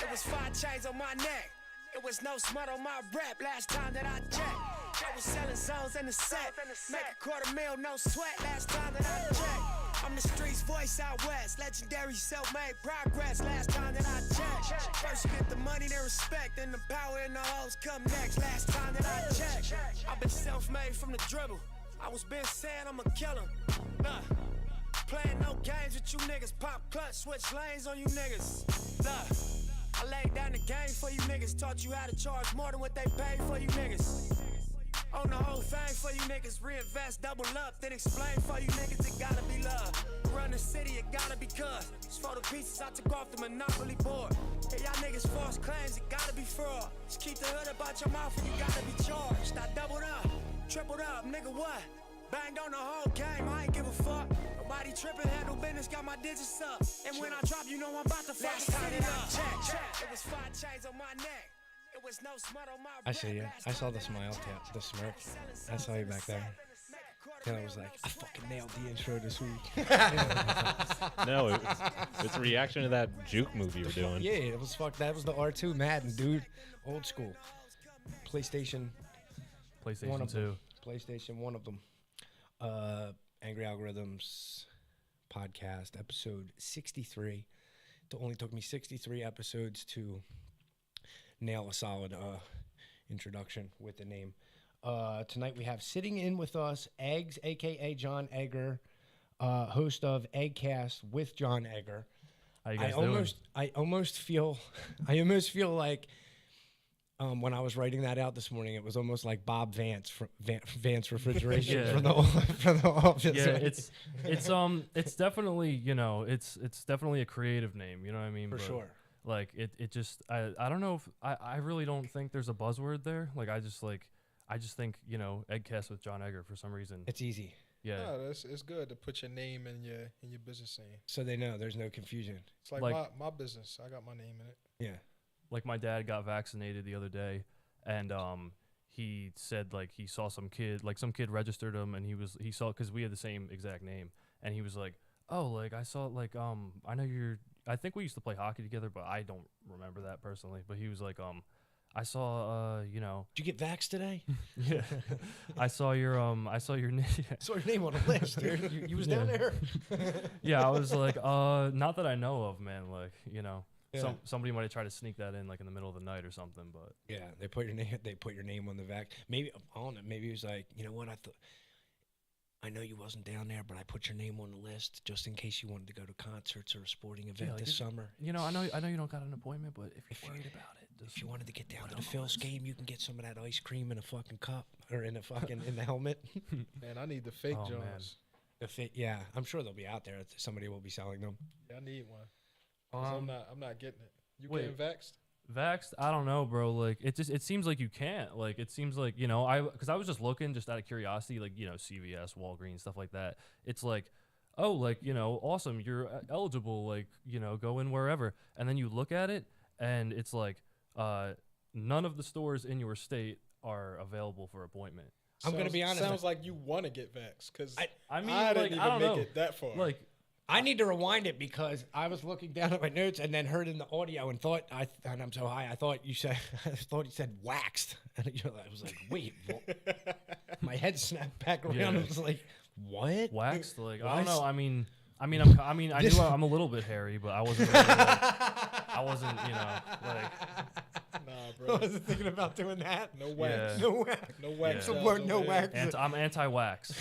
It was 5 chains on my neck. It was no smut on my rep last time that I checked. I was selling zones in the set. Make a $250,000, no sweat last time that I checked. I'm the streets voice out west. Legendary self-made progress last time that I checked. First you get the money, then respect. Then the power and the hoes come next last time that I checked. I've been self-made from the dribble. I was been saying I'm a killer. Playing no games with you niggas. Pop clutch, switch lanes on you niggas. I laid down the game for you niggas. Taught you how to charge more than what they paid for you niggas. Own the whole thing for you niggas. Reinvest, double up, then explain for you niggas. It gotta be love. Run the city, it gotta be cuz. Just for the pieces I took off the monopoly board. Hey, y'all niggas false claims, it gotta be fraud. Just keep the hood about your mouth and you gotta be charged. I doubled up, tripled up, nigga what? Banged on the whole game, I ain't give a fuck. Nobody tripping, handle business, got my digits up. And when I drop, you know I'm about to fuck the city up. Check. It was 5 chains on my neck. It was no smut on my I see you. I saw the smile tap, the smirk. I saw you back there. And I was like, I fucking nailed the intro this week. No, it's a reaction to that Juke movie you're doing. Yeah, it was that was the R2 Madden, dude. Old school. PlayStation 2. PlayStation, one of them. Angry Algorithms podcast, episode 63. It only took me 63 episodes to nail a solid introduction with the name. Tonight we have sitting in with us Eggs, a.k.a. John Egger, host of Eggcast with John Egger. How you guys doing? I almost feel like when I was writing that out this morning, it was almost like Bob Vance from Vance Refrigeration Yeah. from the office. Yeah, it's definitely, you know, it's definitely a creative name, you know what I mean? For But, sure. Like it just I don't know if I really don't think there's a buzzword there. Like I just think, you know, Eggcast with John Egger for some reason. It's easy. Yeah. No, it's good to put your name in your business name. So they know there's no confusion. It's like my business. I got my name in it. Yeah. Like my dad got vaccinated the other day, and he said like he saw some kid registered him, and he saw because we had the same exact name, and he was like, oh, like I saw like I know I think we used to play hockey together, but I don't remember that personally. But he was like I saw you know. Did you get vaxxed today? Yeah. I saw your name. Saw your name on the list, dude. You was down there. Yeah, I was like not that I know of, man. Like, you know. Yeah. Somebody might have tried to sneak that in like in the middle of the night or something, but Yeah, they put your name on the vax. Maybe on it. Maybe he was like, you know what? I know you wasn't down there, but I put your name on the list just in case you wanted to go to concerts or a sporting event like this summer. You know, I know you don't got an appointment, but if you're worried about it, If you wanted to get down to the Phil's game, you can get some of that ice cream in a fucking cup or in the helmet. Man, I need the fake Oh, Jones. Yeah, I'm sure they'll be out there. Somebody will be selling them. Yeah, I need one. 'Cause I'm not getting it. You getting vaxxed? Vaxxed? I don't know, bro. Like it seems like you can't. Like it seems like, you know, because I was just looking just out of curiosity, like, you know, CVS, Walgreens, stuff like that. It's like, oh, like, you know, awesome, you're eligible, like, you know, go in wherever. And then you look at it, and it's like, none of the stores in your state are available for appointment. I'm gonna be honest. Sounds like you want to get vaxxed because I mean, I like, didn't I even don't make know. it that far. Like, I need to rewind it because I was looking down at my notes and then heard in the audio and and I'm so high, I thought you said waxed. And I was like, wait, my head snapped back around. Yeah. I was like, what? waxed? Like, I What? don't know. I mean, I knew I'm a little bit hairy, but I wasn't. Really, like, I wasn't, you know, like. nah, I bro. wasn't thinking about doing that. No wax. Yeah. No wax. No wax. Yeah. cells Word, over no here. wax. I'm anti-wax.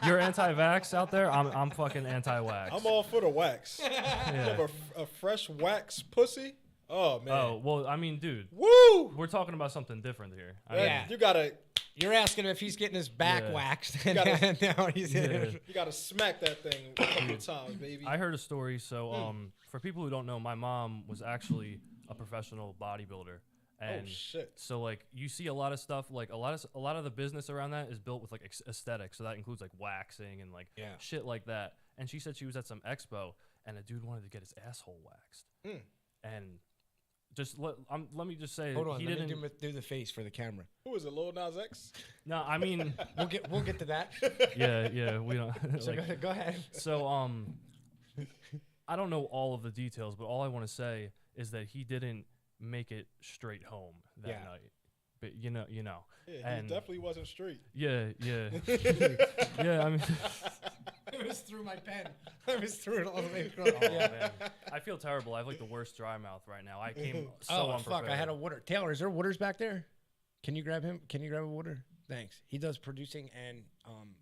You're anti-vax out there. I'm fucking anti-wax. I'm all for the wax. You Yeah. have a fresh wax pussy? Oh, man. Oh well, I mean, dude, Woo! we're talking about something different here. Yeah. You gotta You're asking him if he's getting his back Yeah. waxed. gotta- And now he's Yeah. smack that thing a couple of times, baby. I heard a story. So, for people who don't know, my mom was actually a professional bodybuilder, and oh shit. so like you see a lot of stuff, like a lot of the business around that is built with like aesthetics. So that includes like waxing and like Yeah. shit like that. And she said she was at some expo, and a dude wanted to get his asshole waxed, and just let me just say, Hold on, he let didn't. me do the face for the camera. Who is it, Lil Nas X? No, I mean, We'll get to that. yeah, we don't. So like, go ahead. So I don't know all of the details, but all I want to say is that he didn't make it straight home that Yeah. night. But you know. Yeah, And he definitely wasn't straight. Yeah. Yeah, I mean, It was through my pen. I was through it all the way across. oh, man. I feel terrible. I have like the worst dry mouth right now. I came so Oh, unprepared. fuck. I had a water. Taylor, is there waters back there? Can you grab him? Can you grab a water? Thanks. He does producing and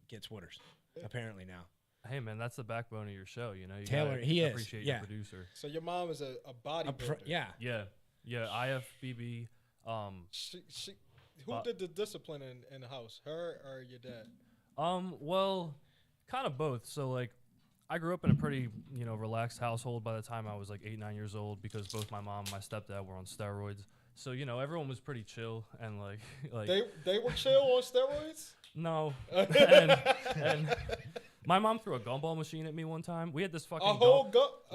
gets waters, apparently now. Hey, man, that's the backbone of your show, you know? You Taylor, gotta he is, appreciate yeah. your producer. So your mom is a bodybuilder. Yeah. Yeah, IFBB. She who did the discipline in the house? Her or your dad? Well, kind of both. So, like, I grew up in a pretty, relaxed household by the time I was, like, 8, 9 years old because both my mom and my stepdad were on steroids. So, everyone was pretty chill and, like They were chill on steroids? No. and my mom threw a gumball machine at me one time. We had this fucking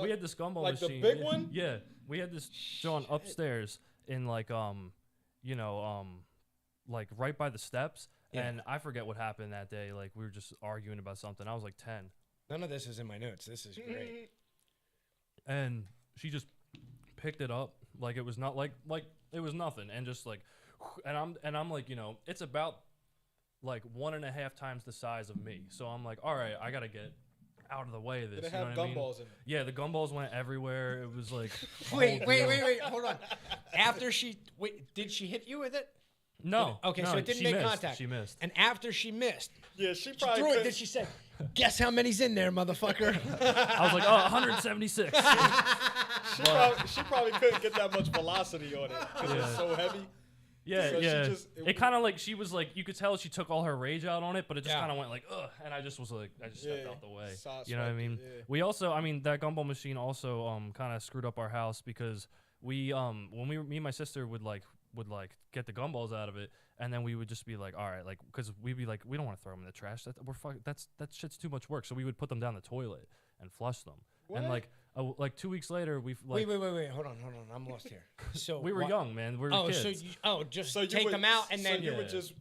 we had this gumball like machine. the big one? Yeah. We had this John upstairs in like like right by the steps. Yeah. And I forget what happened that day. Like we were just arguing about something. I was like 10. None of this is in my notes. This is great. And she just picked it up like it was not like it was nothing and just like and I'm like, it's about like 1.5 times the size of me. So I'm like, all right, I gotta get out of the way of this. Did it you know have what I mean? gumballs in it? Yeah, the gumballs went everywhere. It was like a Wait, whole deal. hold on. After did she hit you with it? No. Okay, no, so it didn't she make missed. contact. She missed. And after she missed, Yeah, she she probably threw it. couldn't- Then she said, "Guess how many's in there, motherfucker." I was like, oh, 176. she probably couldn't get that much velocity on it because it's so heavy. Yeah, So she yeah. just- It kind of like she was like, you could tell she took all her rage out on it, but it just Yeah. kind of went like, ugh, and I just was like, I just stepped Yeah, out the way. side You know what I swiped it, mean? yeah. We also, that gumball machine also kind of screwed up our house because we when me and my sister would get the gumballs out of it, and then we would just be like, all right, like, because we'd be like, we don't want to throw them in the trash. That shit's too much work. So we would put them down the toilet and flush them. And What? like 2 weeks later, we've like wait. Hold on. I'm lost here. So we were what- young, man. We were Oh, kids. so just So you take would- them out and so then you would Yeah. just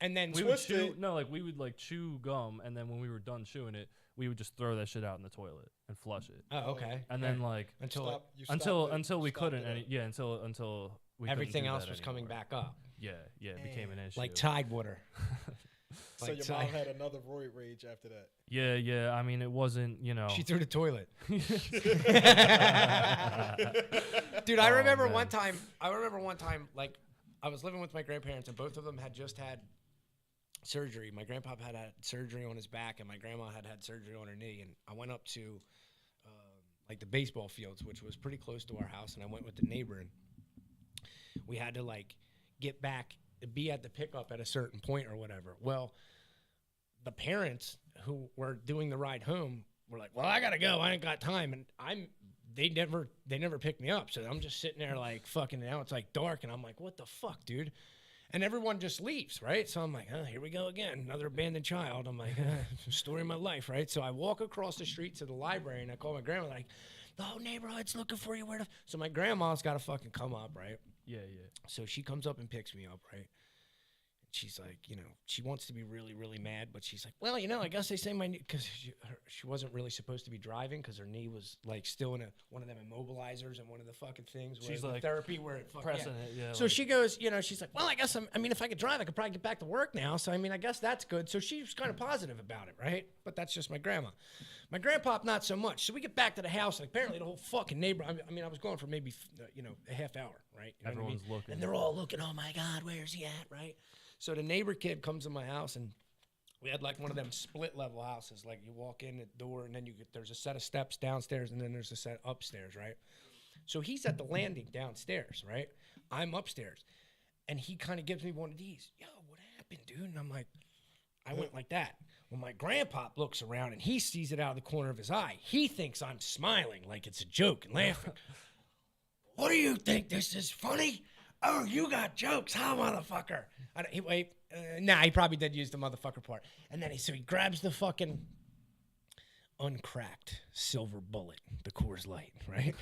and then we would twist chew it. we would like chew gum, and then when we were done chewing it, we would just throw that shit out in the toilet and flush it. Oh, okay. And then like until stop. You until stopped it- until we stopped couldn't it. until we couldn't everything do else that was coming anymore. back up, Yeah, it became an issue. like Tide water. So Like your so- mom had another roid rage after that. yeah. I mean, it wasn't, She threw the toilet. Dude, Oh, I remember man. one time, like, I was living with my grandparents, and both of them had just had surgery. My grandpa had had surgery on his back, and my grandma had had surgery on her knee. And I went up to, like, the baseball fields, which was pretty close to our house, and I went with the neighbor, and we had to, like, get back, be at the pickup at a certain point or whatever. Well, the parents who were doing the ride home were like, well, I gotta go. I ain't got time. And they never picked me up. So I'm just sitting there like fucking, now it's like dark. And I'm like, what the fuck, dude? And everyone just leaves, right? So I'm like, here we go again. Another abandoned child. I'm like, story of my life, right? So I walk across the street to the library and I call my grandma like, the whole neighborhood's looking for you. So my grandma's got to fucking come up, right? yeah. So she comes up and picks me up, right? She's like, she wants to be really, really mad, but she's like, well, I guess they say my knee, because she wasn't really supposed to be driving because her knee was like still in one of them immobilizers and one of the fucking things where She's the like therapy where it Pressing it, yeah. So she goes, she's like, well, I guess if I could drive, I could probably get back to work now. So, I guess that's good. So she was kind of positive about it, right? But that's just my grandma. My grandpa, not so much. So we get back to the house, and apparently the whole fucking neighborhood, I was going for maybe, a half hour, right? You know what I mean? Everyone's looking. And they're all looking, oh my God, where's he at, right? So the neighbor kid comes to my house, and we had like one of them split level houses. Like you walk in the door, and then there's a set of steps downstairs, and then there's a set upstairs, right? So he's at the landing downstairs, right? I'm upstairs, and he kind of gives me one of these. Yo, what happened, dude? And I'm like, I went like that. Well, my grandpa looks around, and he sees it out of the corner of his eye. He thinks I'm smiling like it's a joke and laughing. What do you think? This is funny? Oh, you got jokes, huh, motherfucker? He probably did use the motherfucker part. And then he grabs the fucking uncracked silver bullet, the Coors Light, right?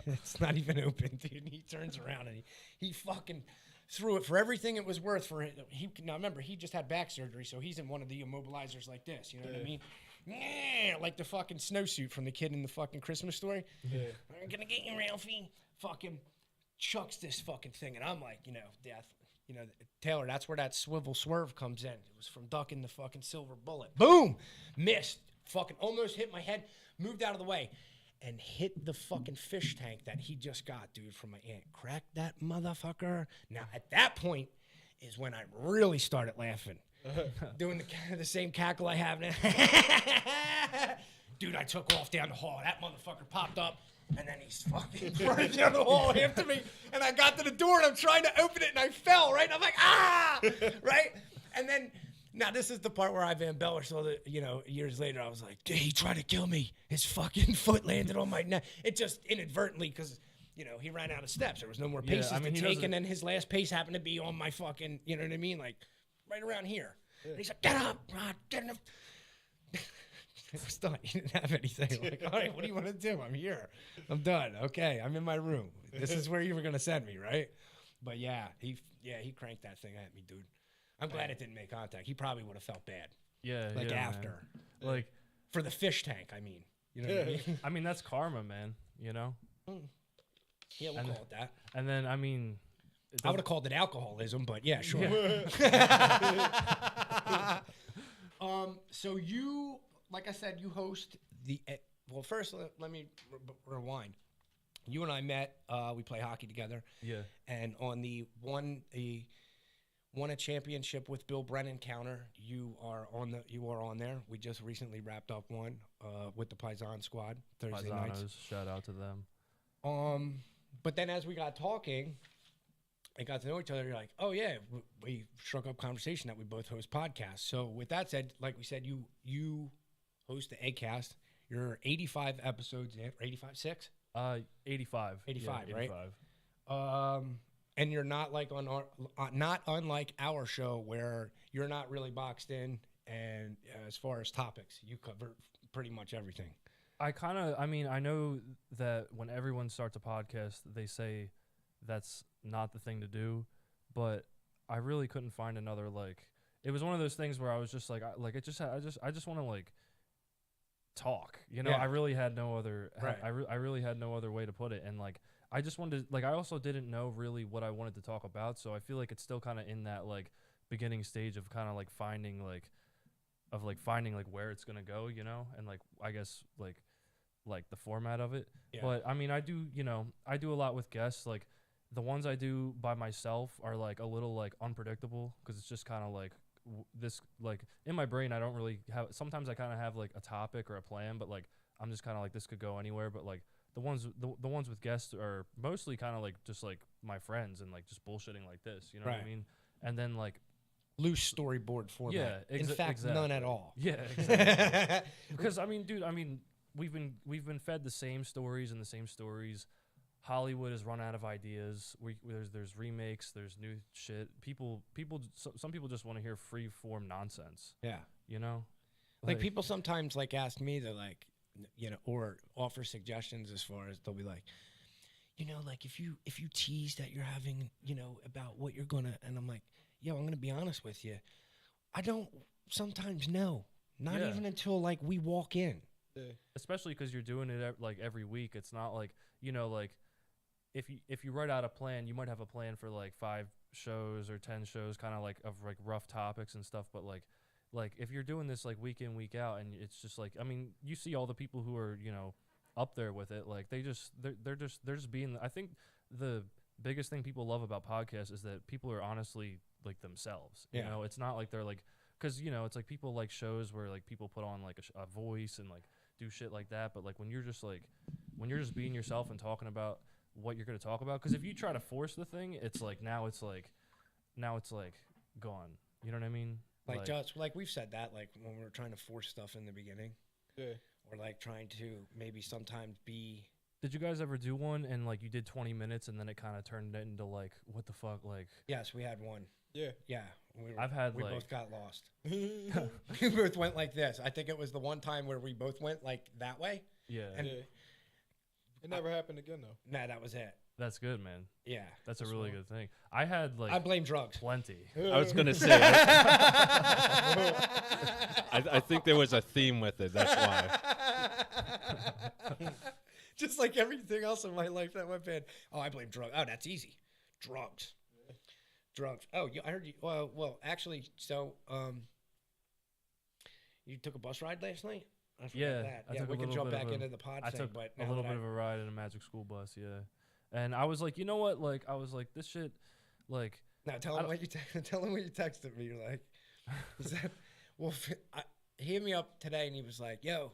It's not even open, dude. And he turns around and he fucking threw it for everything it was worth for it. Now remember, he just had back surgery, so he's in one of the immobilizers like this. You know what I mean? Yeah, like the fucking snowsuit from the kid in the fucking Christmas story. Yeah. I'm gonna get you, Ralphie. fucking chucks this fucking thing, and I'm like, death. Taylor, that's where that swivel swerve comes in. It was from ducking the fucking silver bullet. Boom! Missed. Fucking almost hit my head. Moved out of the way. And hit the fucking fish tank that he just got, dude, from my aunt. Cracked that motherfucker. Now, at that point is when I really started laughing. Doing the same cackle I have now. Dude, I took off down the hall. That motherfucker popped up. And then he's fucking running down the hall after me. And I got to the door and I'm trying to open it and I fell, right? And I'm like, ah! Right? And then, now this is the part where I've embellished all the, years later. I was like, dude, he tried to kill me. His fucking foot landed on my neck. It just inadvertently, because, he ran out of steps. There was no more paces to take. And then his last pace happened to be on my fucking, you know what I mean? Like, right around here. Yeah. And he's like, get up, Rod, get up. It was done. He didn't have anything. I'm like, all right, what do you want to do? I'm here. I'm done. Okay, I'm in my room. This is where you were gonna send me, right? But he cranked that thing at me, dude. I'm glad it didn't make contact. He probably would have felt bad. Yeah, after, man. Like for the fish tank. I mean, you know what I mean? I mean, that's karma, man. Yeah, we'll call it that. And then, I mean, I would have called it alcoholism, but yeah, sure. Yeah. So you. Like I said, you host the. Well, first, let me rewind. You and I met. We play hockey together. Yeah. And on the won a championship with Bill Brennan counter. You are on there. We just recently wrapped up one with the Paisan squad Thursday nights. Shout out to them. But then as we got talking, and got to know each other, you're like, oh yeah, we struck up conversation that we both host podcasts. So with that said, like we said, you host the Eggcast. You're 85 episodes in, or 85, 6? 85. 85, yeah, right? 85. And you're not like on our, not unlike our show where you're not really boxed in, and as far as topics, you cover pretty much everything. I know that when everyone starts a podcast, they say that's not the thing to do, but I really couldn't find another, like, it was one of those things where I was just like, I just want to like talk, Yeah. I really had no other, right. I really had no other way to put it. And like, I just wanted to, like, I also didn't know really what I wanted to talk about. So I feel like it's still kind of in that like beginning stage of kind of like finding like where it's going to go, and like, I guess like the format of it. Yeah. But I mean, I do a lot with guests. Like the ones I do by myself are like a little like unpredictable, because it's just kind of like this, like in my brain I don't really have, sometimes I kind of have like a topic or a plan, but like I'm just kind of like, this could go anywhere. But like the ones with guests are mostly kind of like just like my friends and like just bullshitting like this, you know what I mean? And then like loose storyboard format. Yeah, in fact, none at all. Yeah, exactly. Because I mean, dude, we've been fed the same stories and the same stories. Hollywood has run out of ideas. There's remakes. There's new shit. Some people just want to hear free form nonsense. Yeah, like people sometimes like ask me to like, or offer suggestions as far as they'll be like, like if you tease that you're having, about what you're gonna, and I'm like, yo, I'm gonna be honest with you, I don't sometimes know, not even until like we walk in. Yeah. Especially because you're doing it like every week. It's not like like. If you write out a plan, you might have a plan for like 5 shows or 10 shows, kind of like of like rough topics and stuff. But like if you're doing this like week in, week out, and it's just like, I mean, you see all the people who are up there with it, like they're just being. I think the biggest thing people love about podcasts is that people are honestly like themselves. You know, it's not like they're like, because it's like people like shows where like people put on like a voice and like do shit like that. But like when you're just being yourself and talking about what you're going to talk about, because if you try to force the thing, it's like now it's like gone, you know what I mean? Like just like we've said that, like when we were trying to force stuff in the beginning, or like trying to maybe sometimes be. Did you guys ever do one and like you did 20 minutes and then it kind of turned into like, what the fuck, like? Yes, we had one. We both got lost. We both went like this. I think it was the one time where we both went like that way. And it never happened again, though. Nah, that was it. That's good, man. Yeah. That's a really good thing. I had like... I blame drugs. Plenty. I was going to say... I think there was a theme with it. That's why. Just like everything else in my life that went bad. Oh, I blame drugs. Oh, that's easy. Drugs. Drugs. Oh, I heard you. Well, actually, so you took a bus ride last night? I forgot Yeah, that. I Yeah, took we a can little jump bit back of into the pod I thing, took but a little bit of a ride in a Magic School Bus, yeah. And I was like, you know what? Like, I was like, this shit, like, Now tell him what you tell him what you texted me. You're like, he said, well, he hit me up today and he was like, yo,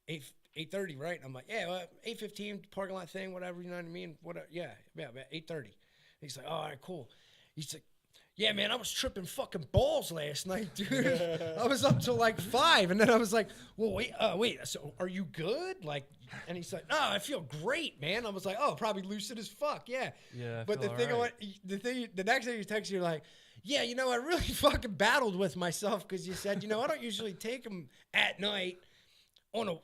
8:30, right? And I'm like, yeah, well, 8:15 parking lot thing, whatever. You know what I mean? Whatever. Yeah, 8:30. He's like, oh, all right, cool. He's like, yeah, man, I was tripping fucking balls last night, dude. I was up till like 5, and then I was like, well, wait, so are you good? Like, and he's like, no, I feel great, man. I was like, oh, probably lucid as fuck, yeah. Yeah, I But feel the next thing you text, you're like, yeah, you know, I really fucking battled with myself because you said, you know, I don't usually take them at night on a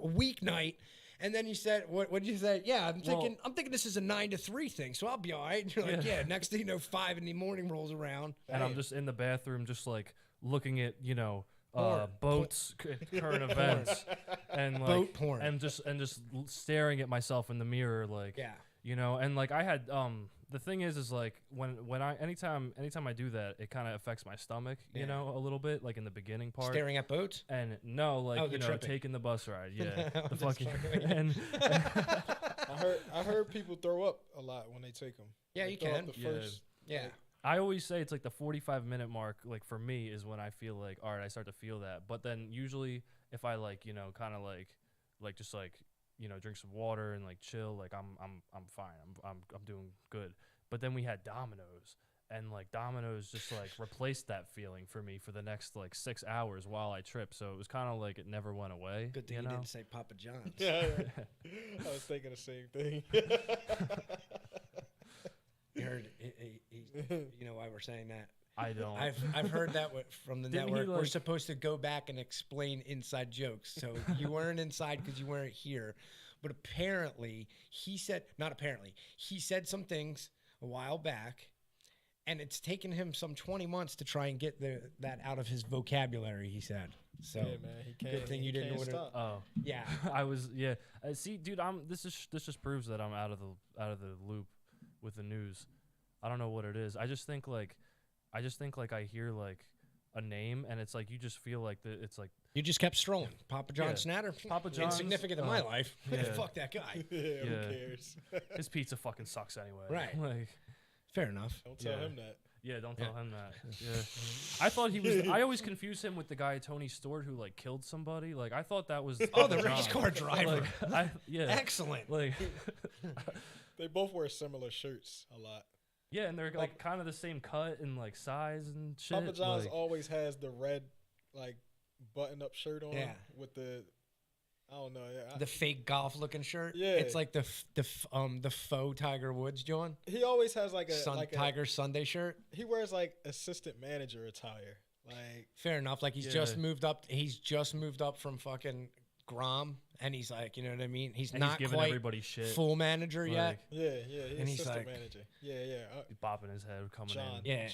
weeknight. And then you said, what did you say? Yeah, I'm thinking this is a 9 to 3 thing, so I'll be all right. And you're like, yeah, next thing you know, 5 in the morning rolls around. and I'm just in the bathroom, just like looking at, you know, Porn. boats, current events, and like Boat porn. and just staring at myself in the mirror, like, Yeah. you know, and like I had the thing is like when I anytime I do that, it kind of affects my stomach, you Yeah. know, a little bit, like in the beginning part. Staring at boats? And no, like, Oh, the you know, tripping. taking the bus ride, yeah, I'm the just fucking fucking with you. and I heard people throw up a lot when they take them. Yeah, you throw up can. The Yeah. first, Yeah. I always say it's like the 45-minute mark, like for me, is when I feel like, all right, I start to feel that. But then usually if I like, you know, kind of like just like, you know, drink some water and like chill, like I'm fine. I'm doing good. But then we had Domino's, and like Domino's just like replaced that feeling for me for the next like 6 hours while I tripped. So it was kind of like it never went away. Good thing you you know? didn't say Papa John's. yeah. I was thinking the same thing. You heard, you know why we're saying that? I don't. I've heard that from the Didn't he, network. We're like- supposed to go back and explain inside jokes. So you weren't inside because you weren't here. But apparently, he said some things a while back, and it's taken him some 20 months to try and get that out of his vocabulary, he said. So Yeah, man, he can't. good thing you didn't can't order. stop. Oh, Yeah. I was, yeah. See, dude, this just proves that I'm out of the loop with the news. I don't know what it is. I just think like I hear like a name, and it's like you just feel like it's like You just kept strolling. Papa John Yeah. Snatter? Papa John's, Insignificant in my life. yeah. Fuck that guy. Yeah, Yeah. who cares? his pizza fucking sucks anyway. Right. Like, Fair enough. Don't tell Yeah. him that. yeah, don't tell him that. Yeah. I thought he was. I always confuse him with the guy Tony Stewart who like killed somebody. Like I thought that was. Oh, the Papa race John. car driver. Like, yeah. Excellent. Like They both wear similar shirts a lot. yeah, and they're like kind of the same cut and like size and shit. Papa John's like, always has the red, like, button-up shirt on. Yeah. With the, I don't know. Yeah, The fake golf looking shirt. Yeah. It's like the faux Tiger Woods, John. he always has like a Tiger Sunday shirt. He wears like assistant manager attire. Like Fair enough. Like he's Yeah. just moved up. He's just moved up from fucking Grom, and he's like, you know what I mean? He's and not he's giving quite everybody shit. full manager yet. Like, yeah, And he's he's assistant like- manager. Yeah. He's bopping his head coming John. in. Yeah.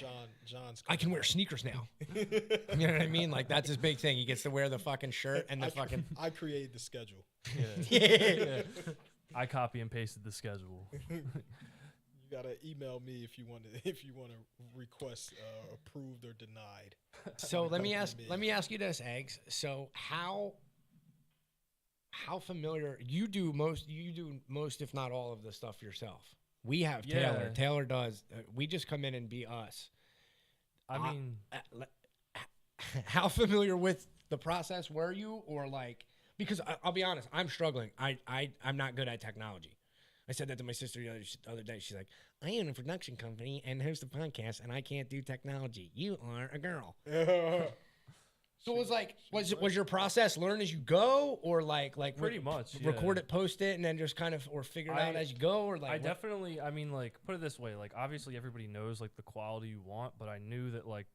John's. I can wear sneakers now. You know what I mean? Like that's his big thing. He gets to wear the fucking shirt and the fucking. I created the schedule. Yeah. Yeah. I copy and pasted the schedule. You gotta email me if you want to request approved or denied. So let me Come from me. ask you this, Eggs. So how familiar you do most if not all of the stuff yourself. We have Taylor. Yeah. Taylor does. We just come in and be us. I mean, How familiar with the process were you, or like? Because I'll be honest, I'm struggling. I'm not good at technology. I said that to my sister the other day. She's like, I own a production company and host a podcast, and I can't do technology. You are a girl. So it was like, was your process learn as you go, or like Pretty much, record yeah. it, post it, and then just kind of or figure it out as you go, or like I what- definitely, I mean, like, put it this way, like, obviously everybody knows like the quality you want, but I knew that like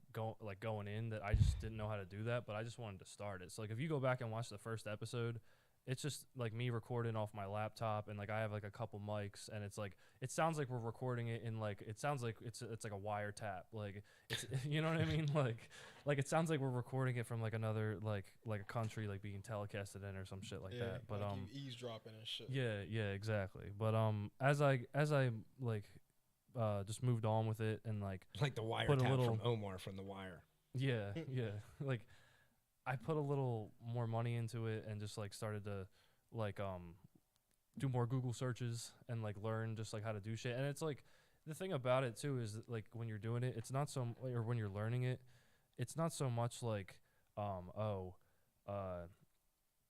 going in that I just didn't know how to do that, but I just wanted to start it. So like, if you go back and watch the first episode, it's just like me recording off my laptop, and like I have like a couple mics, and it's like it sounds like we're recording it in like it sounds like it's like a wiretap, like it's you know what I mean, like it sounds like we're recording it from like another like a country like being telecasted in or some shit like that. But like you eavesdropping and shit. yeah, exactly. But as I like just moved on with it and like the wire put a tap little from Omar from The Wire. yeah like I put a little more money into it and just like started to like do more Google searches and like learn just like how to do shit. And it's like the thing about it too is that, like when you're doing it, it's not so or when you're learning it, it's not so much like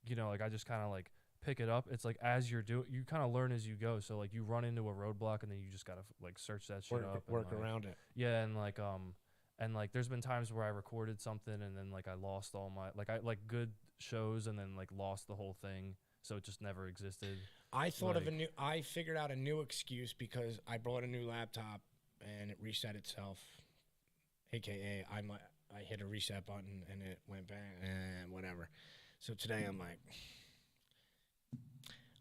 you know, like I just kind of like pick it up. It's like as you're doing, you kind of learn as you go. So like you run into a roadblock and then you just gotta like search that shit up, Work and, like, around it. yeah, and like there's been times where I recorded something and then like I lost all my like I like good shows and then like lost the whole thing, so it just never existed. I figured out a new excuse because I brought a new laptop and it reset itself, aka I hit a reset button and it went back and whatever. So today I'm like,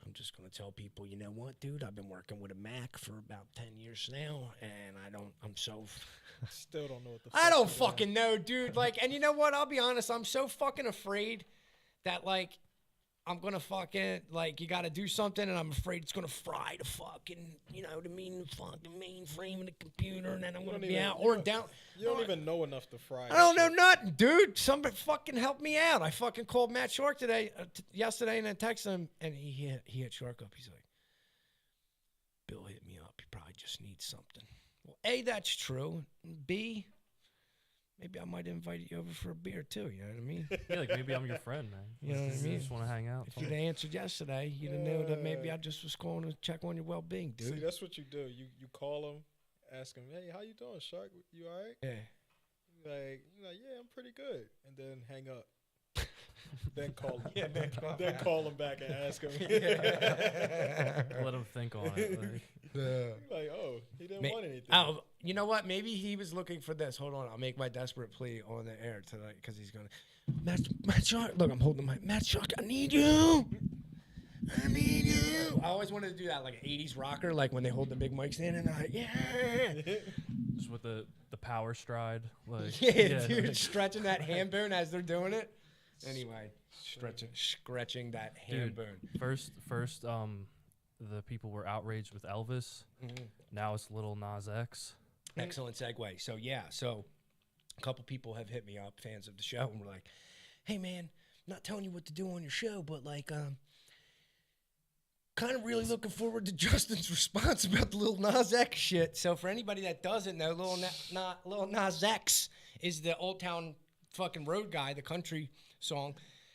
I'm just going to tell people, you know what, dude? I've been working with a Mac for about 10 years now, and I'm so... Still don't know what the fuck I don't you're doing. fucking know, dude. Like, and you know what? I'll be honest. I'm so fucking afraid that, like, I'm going to fucking, like, you got to do something, and I'm afraid it's going to fry the fucking, you know what I mean, the fucking mainframe of the computer, and then I'm going to be out or down. You don't even know enough to fry. I don't know nothing, dude. Somebody fucking help me out. I fucking called Matt Shark yesterday, and I texted him, and he hit Shark up. He's like, Bill hit me up. He probably just needs something. Well, A, that's true. B, maybe I might invite you over for a beer too. You know what I mean? Yeah, like maybe I'm your friend, man. You know what I mean? Just want to hang out. If you'd have answered yesterday, you'd have known that maybe I just was calling to check on your well-being, dude. See, that's what you do. You call him, ask him, hey, how you doing, Shark? You all right? Yeah. You're like, yeah, I'm pretty good. And then hang up. Then call him. Yeah, then call him back and ask him. Let him think on it. Like. Like, oh, he didn't want anything. Oh, you know what? Maybe he was looking for this. Hold on, I'll make my desperate plea on the air tonight because he's gonna. Matt Shark, look, I'm holding my Matt Shark. I need you. I need you. I always wanted to do that, like an '80s rocker, like when they hold the big mics in, and they're like, yeah. Just with the power stride, like Yeah, dude, like- stretching that ham bone as they're doing it. Anyway, stretching that ham Dude, bone. First, the people were outraged with Elvis. Mm-hmm. Now it's Lil Nas X. Excellent segue. So a couple people have hit me up, fans of the show, and were like, "Hey, man, not telling you what to do on your show, but like, kind of really looking forward to Justin's response about the Lil Nas X shit." So for anybody that doesn't know, Lil Nas X is the Old Town fucking road guy, the country song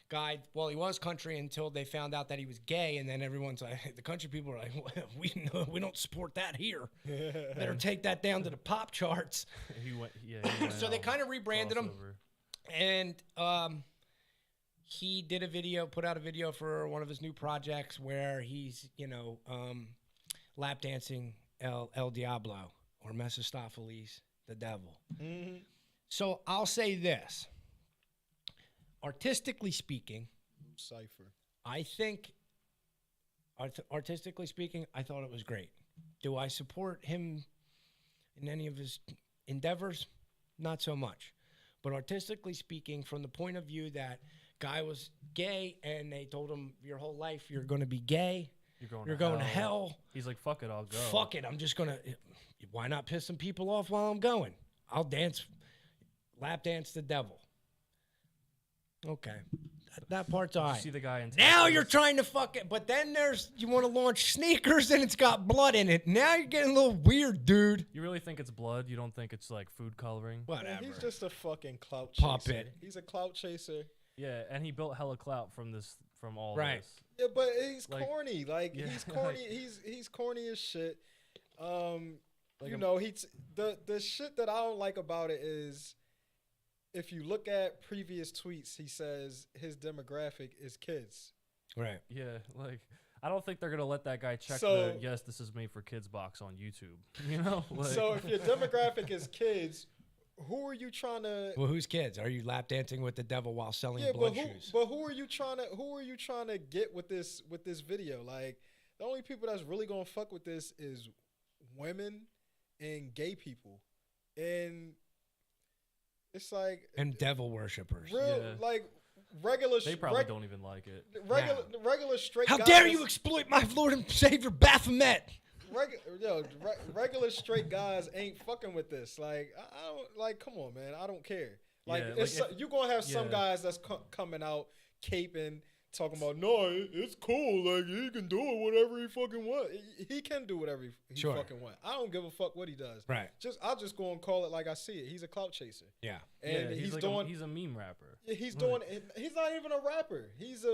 guy. Well, he was country until they found out that he was gay, and then everyone's like, the country people are like, well, we don't support that here. Better take that down to the pop charts. He went, So they kind of rebranded him, and he did put out a video for one of his new projects where he's, lap dancing El Diablo, or Mephistopheles, the devil. Mm-hmm. So I'll say this. Artistically speaking, Cypher. I think, artistically speaking, I thought it was great. Do I support him in any of his endeavors? Not so much. But artistically speaking, from the point of view that guy was gay and they told him your whole life you're going to be gay, you're going to hell. He's like, fuck it, I'll go. Fuck it, I'm just going to, why not piss some people off while I'm going? I'll lap dance the devil. Okay. That part's all You right. see the guy in Now Texas? you're trying to fuck it, but then you want to launch sneakers and it's got blood in it. Now you're getting a little weird, dude. You really think it's blood? You don't think it's like food coloring? Whatever. Man, he's just a fucking clout chaser. Puppet. He's a clout chaser. Yeah, and he built hella clout from all Right. this. Yeah, but he's Like- corny. Like Yeah, he's corny. He's corny as shit. He's the shit that I don't like about it is, if you look at previous tweets, he says his demographic is kids. Right. Yeah, like I don't think they're gonna let that guy check So- the yes, this is made for kids box on YouTube. You know, like, So if your demographic is kids, who are you trying to? Well, whose kids are you lap dancing with the devil while selling Yeah, blood but shoes? who are you trying to? Who are you trying to get with this video? Like, the only people that's really gonna fuck with this is women and gay people, and it's like And devil worshippers. real like regular. They probably don't even like it. Regular straight. How guys, dare you exploit my Lord and Savior Baphomet? Regular straight guys ain't fucking with this. Like, I don't like. Come on, man. I don't care. Like, Yeah, it's like you gonna have some yeah. guys that's coming out caping, talking about no, it's cool. Like, he can do it whatever he fucking want. He can do whatever he Sure. fucking want. I don't give a fuck what he does. Right. I'll just go and call it like I see it. He's a clout chaser, Yeah. and Yeah, he's like doing. he's a meme rapper. He's doing. He's not even a rapper. He's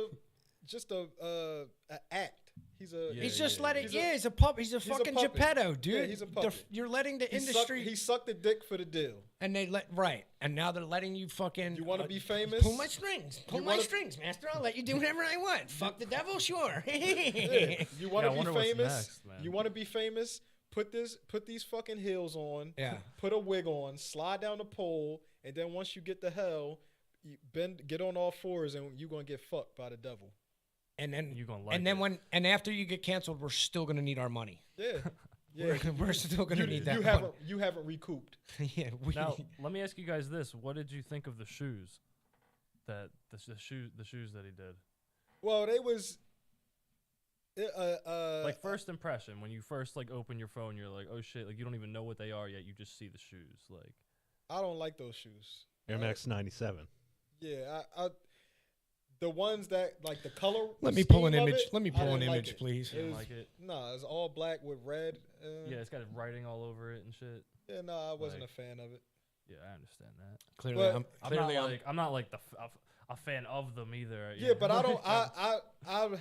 just a act. He's a. Yeah, He's just yeah, letting. he's Yeah, a- he's a pup. He's a a fucking puppet. Geppetto, dude. Yeah, he's a puppet. You're letting the industry. He sucked the dick for the deal. And they let and now they're letting you fucking. You wanna be famous? Pull my strings. Pull You my wanna- strings, master. I'll let you do whatever I want. Fuck the devil, sure. Yeah. You want Yeah, to I be wonder what's famous? next, man. You want to be famous? Put these fucking heels on. Yeah. Put a wig on. Slide down the pole, and then once you get to hell, you get on all fours, and you're gonna get fucked by the devil. And then You gonna like and then it. after you get canceled, we're still gonna need our money. Yeah. Yeah. We're still gonna need that. You haven't recouped. yeah. We, Now, let me ask you guys this: what did you think of the shoes? The shoes that he did. Well, they was. Like first impression, when you first like open your phone, you're like, oh shit! Like you don't even know what they are yet. You just see the shoes. Like I don't like those shoes. Air Max 97. Yeah, I the ones that like the color. let me pull an scheme of image. it, Let me I pull an didn't like image, it. please. you didn't like it. Nah, it's all black with red. Yeah, it's got writing all over it and shit. Yeah, no, I wasn't Like- a fan of it. Yeah, I understand that. Clearly, But- I'm not like a fan of them either. Yeah, but I don't. I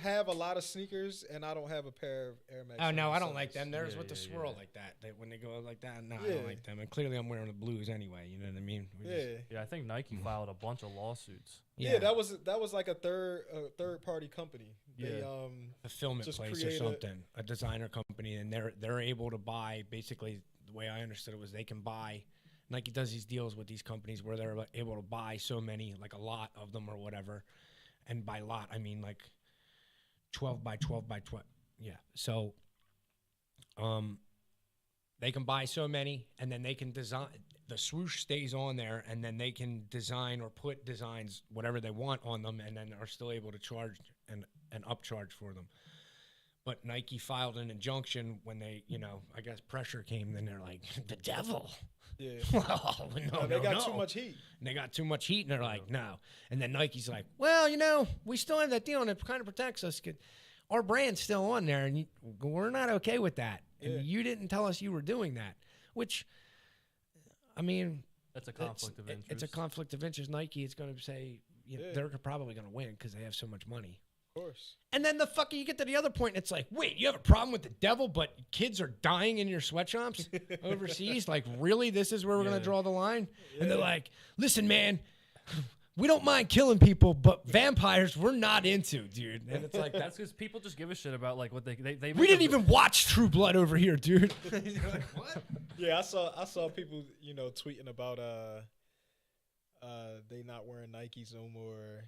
have a lot of sneakers, and I don't have a pair of Air Max. Oh no, I don't like 77s. them. There's Yeah, with the yeah, swirl yeah. like that. They, when they go like that, no, I Yeah. don't like them. And clearly, I'm wearing the blues anyway. You know what I mean? We just- Yeah. Yeah, I think Nike filed a bunch of lawsuits. Yeah, that was like a third party company. They Yeah. A filament just place or create something, a designer company, and they're able to buy. Basically, the way I understood it was they can buy. Nike does these deals with these companies where they're able to buy so many, like a lot of them or whatever. And by lot, I mean like 12 by 12 by 12. Yeah. So, they can buy so many, and then they can design. The swoosh stays on there, and then they can design or put designs whatever they want on them, and then are still able to charge an upcharge for them. But Nike filed an injunction when they, I guess pressure came. Then they're like, the devil. Yeah. Well, no, they got no. too much heat. And they got too much heat, and they're like, no. And then Nike's like, well, we still have that deal, and it kind of protects us. Our brand's still on there, and we're not okay with that. And Yeah. you didn't tell us you were doing that, which, I mean, That's a conflict of interest. it's a conflict of interest. Nike is going to say Yeah. they're probably going to win because they have so much money. Of course. And then you get to the other point, and it's like, wait, you have a problem with the devil, but kids are dying in your sweatshops overseas? Like, really? This is where we're going Yeah. to draw the line? And they're like, listen, man, we don't mind killing people, but vampires we're not into, dude. And it's like, That's because people just give a shit about like what they we didn't even watch True Blood over here, dude. What? Yeah, I saw people, tweeting about they not wearing Nikes no more.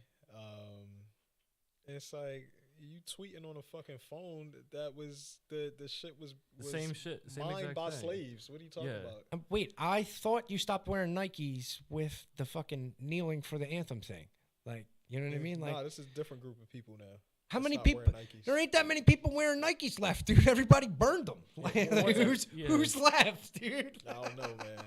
It's like you tweeting on a fucking phone. That was the shit was the same shit. Same mined exact by thing. slaves. What are you talking Yeah. about? Wait, I thought you stopped wearing Nikes with the fucking kneeling for the anthem thing. Like, you know what I mean? Like, Nah, this is a different group of people now. how that many stopped people? wearing Nikes. There ain't that many people wearing Nikes left, dude. Everybody burned them. Like, Yeah. who's left, dude? I don't know, man.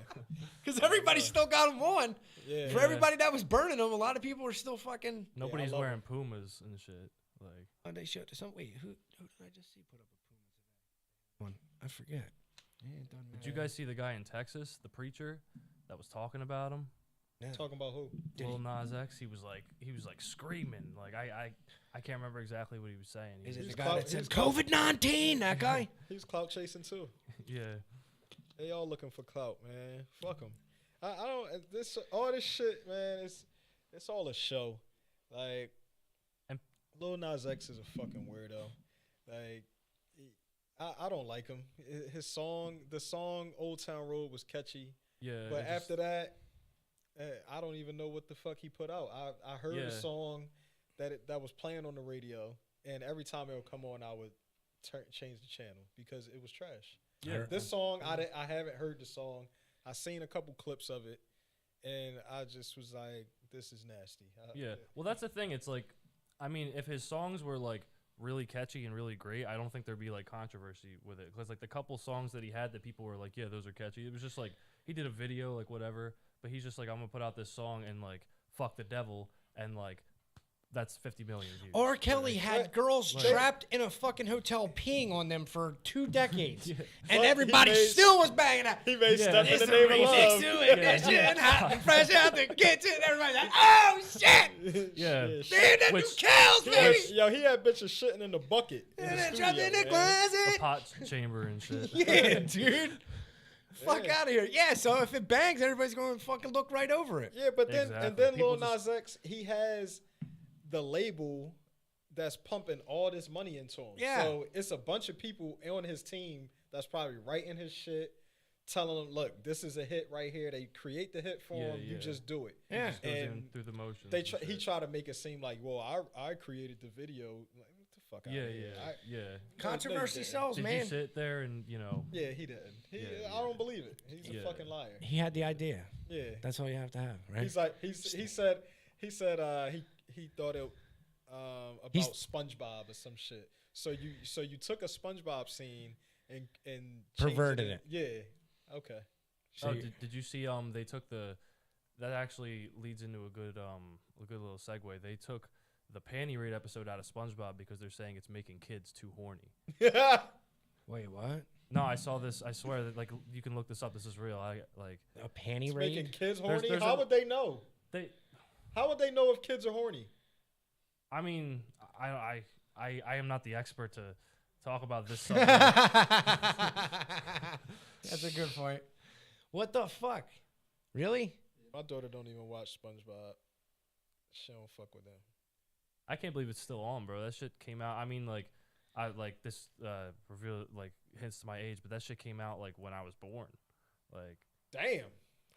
Because everybody still got them on. Yeah. For everybody that was burning them, a lot of people were still fucking. Nobody's love wearing Pumas and shit. Like Oh, they showed some. Wait, who did I just see put up a Puma today? One, I forget. did you guys see the guy in Texas, the preacher, that was talking about him? Talking about who? Did Lil he- Nas X. He was like screaming. Like I can't remember exactly what he was saying. He Is it was the He's guy clout- that said he's clout- COVID-19? That guy? He's clout chasing too. yeah. They all looking for clout, man. Fuck them. I don't. This all this shit, man. It's all a show. Like, And- Lil Nas X is a fucking weirdo. Like, I don't like him. The song Old Town Road was catchy. Yeah. But it after that, I don't even know what the fuck he put out. I heard a song that was playing on the radio, and every time it would come on, I would change the channel because it was trash. Yeah. This song, I haven't heard the song. I seen a couple clips of it, and I just was like, this is nasty. Yeah. Well, that's the thing. It's like, I mean, if his songs were like really catchy and really great, I don't think there'd be like controversy with it. Because like the couple songs that he had that people were like, yeah, those are catchy. It was just like he did a video, like whatever. But he's just like, I'm gonna put out this song and like fuck the devil, and like that's 50 million views. R. Kelly had Right. girls Right. trapped in a fucking hotel peeing on them for 2 decades. Yeah. And But everybody he made- still was banging out. He made Yeah. stuff in It's the the name of remix love. to it. That shit hot and fresh out the kitchen. Everybody's like, oh, shit. Yeah. Shit. Man, that Which- new cows, baby. Yo, he had bitches shitting in the bucket. In And the then dropped studio, in the man. The closet. pot chamber and shit. Yeah, dude. Fuck Yeah. out of here. Yeah, so if it bangs, everybody's going to fucking look right over it. Yeah, but then and Exactly. then People Lil Nas X, he has the label that's pumping all this money into him. Yeah. So it's a bunch of people on his team that's probably writing his shit, telling him, look, this is a hit right here. They create the hit for Yeah, him. You yeah. just do it. Yeah. Just goes in And through the motions. They and he shit. tried to make it seem like, well, I created the video. Like, what the fuck? Yeah, outta here. yeah. Controversy didn't. sells, Did man. you sit there and Yeah, he didn't. Yeah, I don't believe it. He's a Yeah. fucking liar. He had the idea. Yeah. That's all you have to have, right? He's like he said he thought it about He's- SpongeBob or some shit. So you took a SpongeBob scene and changed Perverted it. Yeah. Okay. So Oh, you- did you see? They took that actually leads into a good little segue. They took the panty raid episode out of SpongeBob because they're saying it's making kids too horny. Wait, what? No, I saw this. I swear that like you can look this up. This is real. A panty It's raid? making kids There's- horny. there's How a- would they know? they. How would they know if kids are horny? I mean, I am not the expert to talk about this subject. That's a good point. What the fuck? Really? My daughter don't even watch SpongeBob. She don't fuck with them. I can't believe it's still on, bro. That shit came out. I mean, like, I like this reveal like hints to my age, but that shit came out like when I was born, like Damn.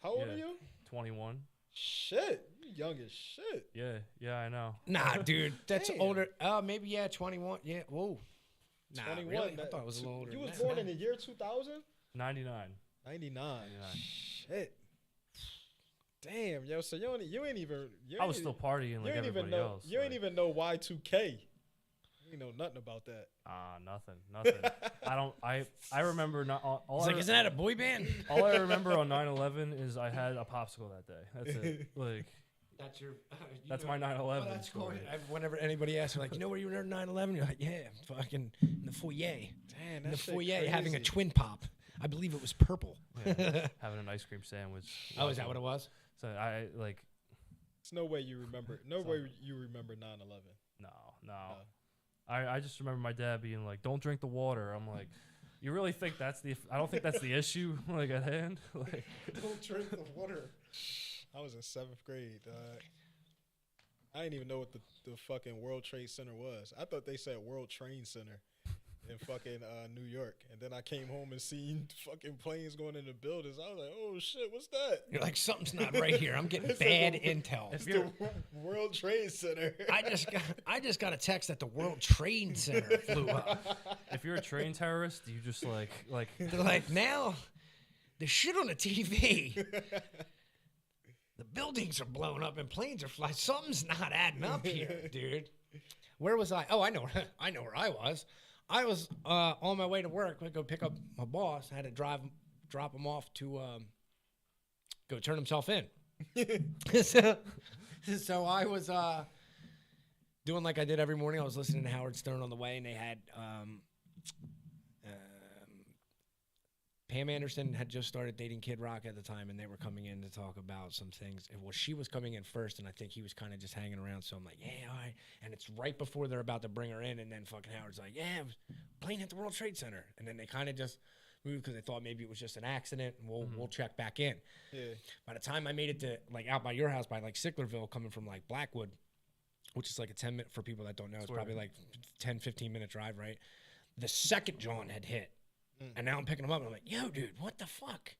How old Yeah. are you? 21. Shit. You young as shit. Yeah, I know. Nah, dude. That's Damn. older. Maybe, yeah, 21. Yeah, whoa. Nah, 21. really? I that- thought it was a little older. You than was that. born in the year 2000? 99. 99. 99. Shit. Damn, yo. So you ain't even. I was still partying like you ain't even everybody know. else. You ain't like, even know Y2K. You know nothing about that. nothing. I remember not all. He's like, isn't that a boy band? All I remember on 9/11 is I had a popsicle that day. That's it. Like That's your. that's my 9/11 that's cool. story. Whenever anybody asks, like, you know where you were in 9/11? You're like, yeah, fucking in the foyer. Damn, In the that shit foyer, having a crazy. twin pop. I believe it was purple. Yeah, having an ice cream sandwich. Oh, is that what it was? So I like There's no way you remember. No way you remember 9/11. no. I just remember my dad being like, "Don't drink the water." I'm like, "You really think that's the? I don't think that's the issue like at hand." Like, Don't drink the water. I was in 7th grade. I didn't even know what the fucking World Trade Center was. I thought they said World Trade Center in fucking New York. And then I came home and seen fucking planes going into buildings. I was like, oh shit, what's that? You're like, something's not right here. I'm getting It's bad like intel. It's the World Trade Center. I just got a text that the World Trade Center flew up. if you're a train terrorist, you just like They're like, now the shit on the TV. The buildings are blowing up and planes are flying. Something's not adding up here, dude. Where was I? Oh, I know where I was. I was on my way to work. I go pick up my boss. I had to drop him off to go turn himself in. so I was doing like I did every morning. I was listening to Howard Stern on the way, and they had Pam Anderson had just started dating Kid Rock at the time, and they were coming in to talk about some things. Well, she was coming in first, and I think he was kind of just hanging around. So I'm like, yeah, all right. And it's right before they're about to bring her in, and then fucking Howard's like, yeah, plane hit the World Trade Center. And then they kind of just moved because they thought maybe it was just an accident, and we'll check back in. Yeah. By the time I made it to like out by your house, by like Sicklerville, coming from like Blackwood, which is like a 10-minute, for people that don't know, it's probably like 10, 15-minute drive, right? The second John had hit. And now I'm picking him up, and I'm like, yo, dude, what the fuck?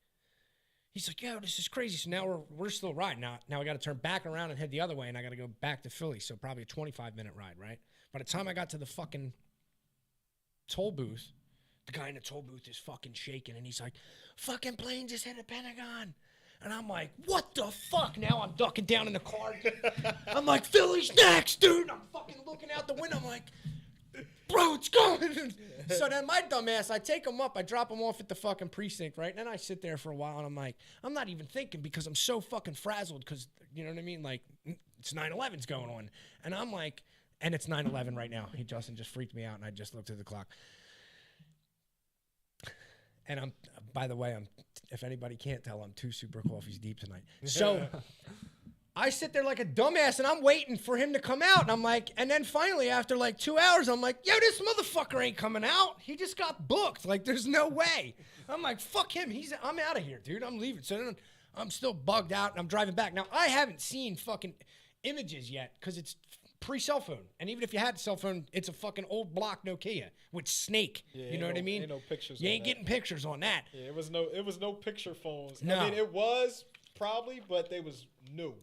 He's like, yo, this is crazy. So now we're still riding. Now I got to turn back around and head the other way, and I got to go back to Philly. So probably a 25-minute ride, right? By the time I got to the fucking toll booth, the guy in the toll booth is fucking shaking, and he's like, fucking plane just hit the Pentagon. And I'm like, what the fuck? Now I'm ducking down in the car. I'm like, Philly's next, dude. I'm fucking looking out the window. I'm like, bro, it's going. So then my dumb ass, I take him up, I drop him off at the fucking precinct, right? And then I sit there for a while, and I'm like, I'm not even thinking because I'm so fucking frazzled because, you know what I mean? Like, it's 9/11's going on. And I'm like, and it's 9/11 right now. Justin just freaked me out, and I just looked at the clock. And by the way, if anybody can't tell, I'm 2 super coffees deep tonight. So I sit there like a dumbass, and I'm waiting for him to come out. And I'm like, and then finally, after like 2 hours, I'm like, yo, this motherfucker ain't coming out. He just got booked. Like, there's no way. I'm like, fuck him. I'm out of here, dude. I'm leaving. So then I'm still bugged out, and I'm driving back. Now, I haven't seen fucking images yet because it's pre-cell phone. And even if you had a cell phone, it's a fucking old block Nokia with Snake. Yeah, you know what I mean? Ain't no pictures. You on ain't that. getting pictures on that. Yeah, it was no picture phones. No. I mean, it was probably, but they was new.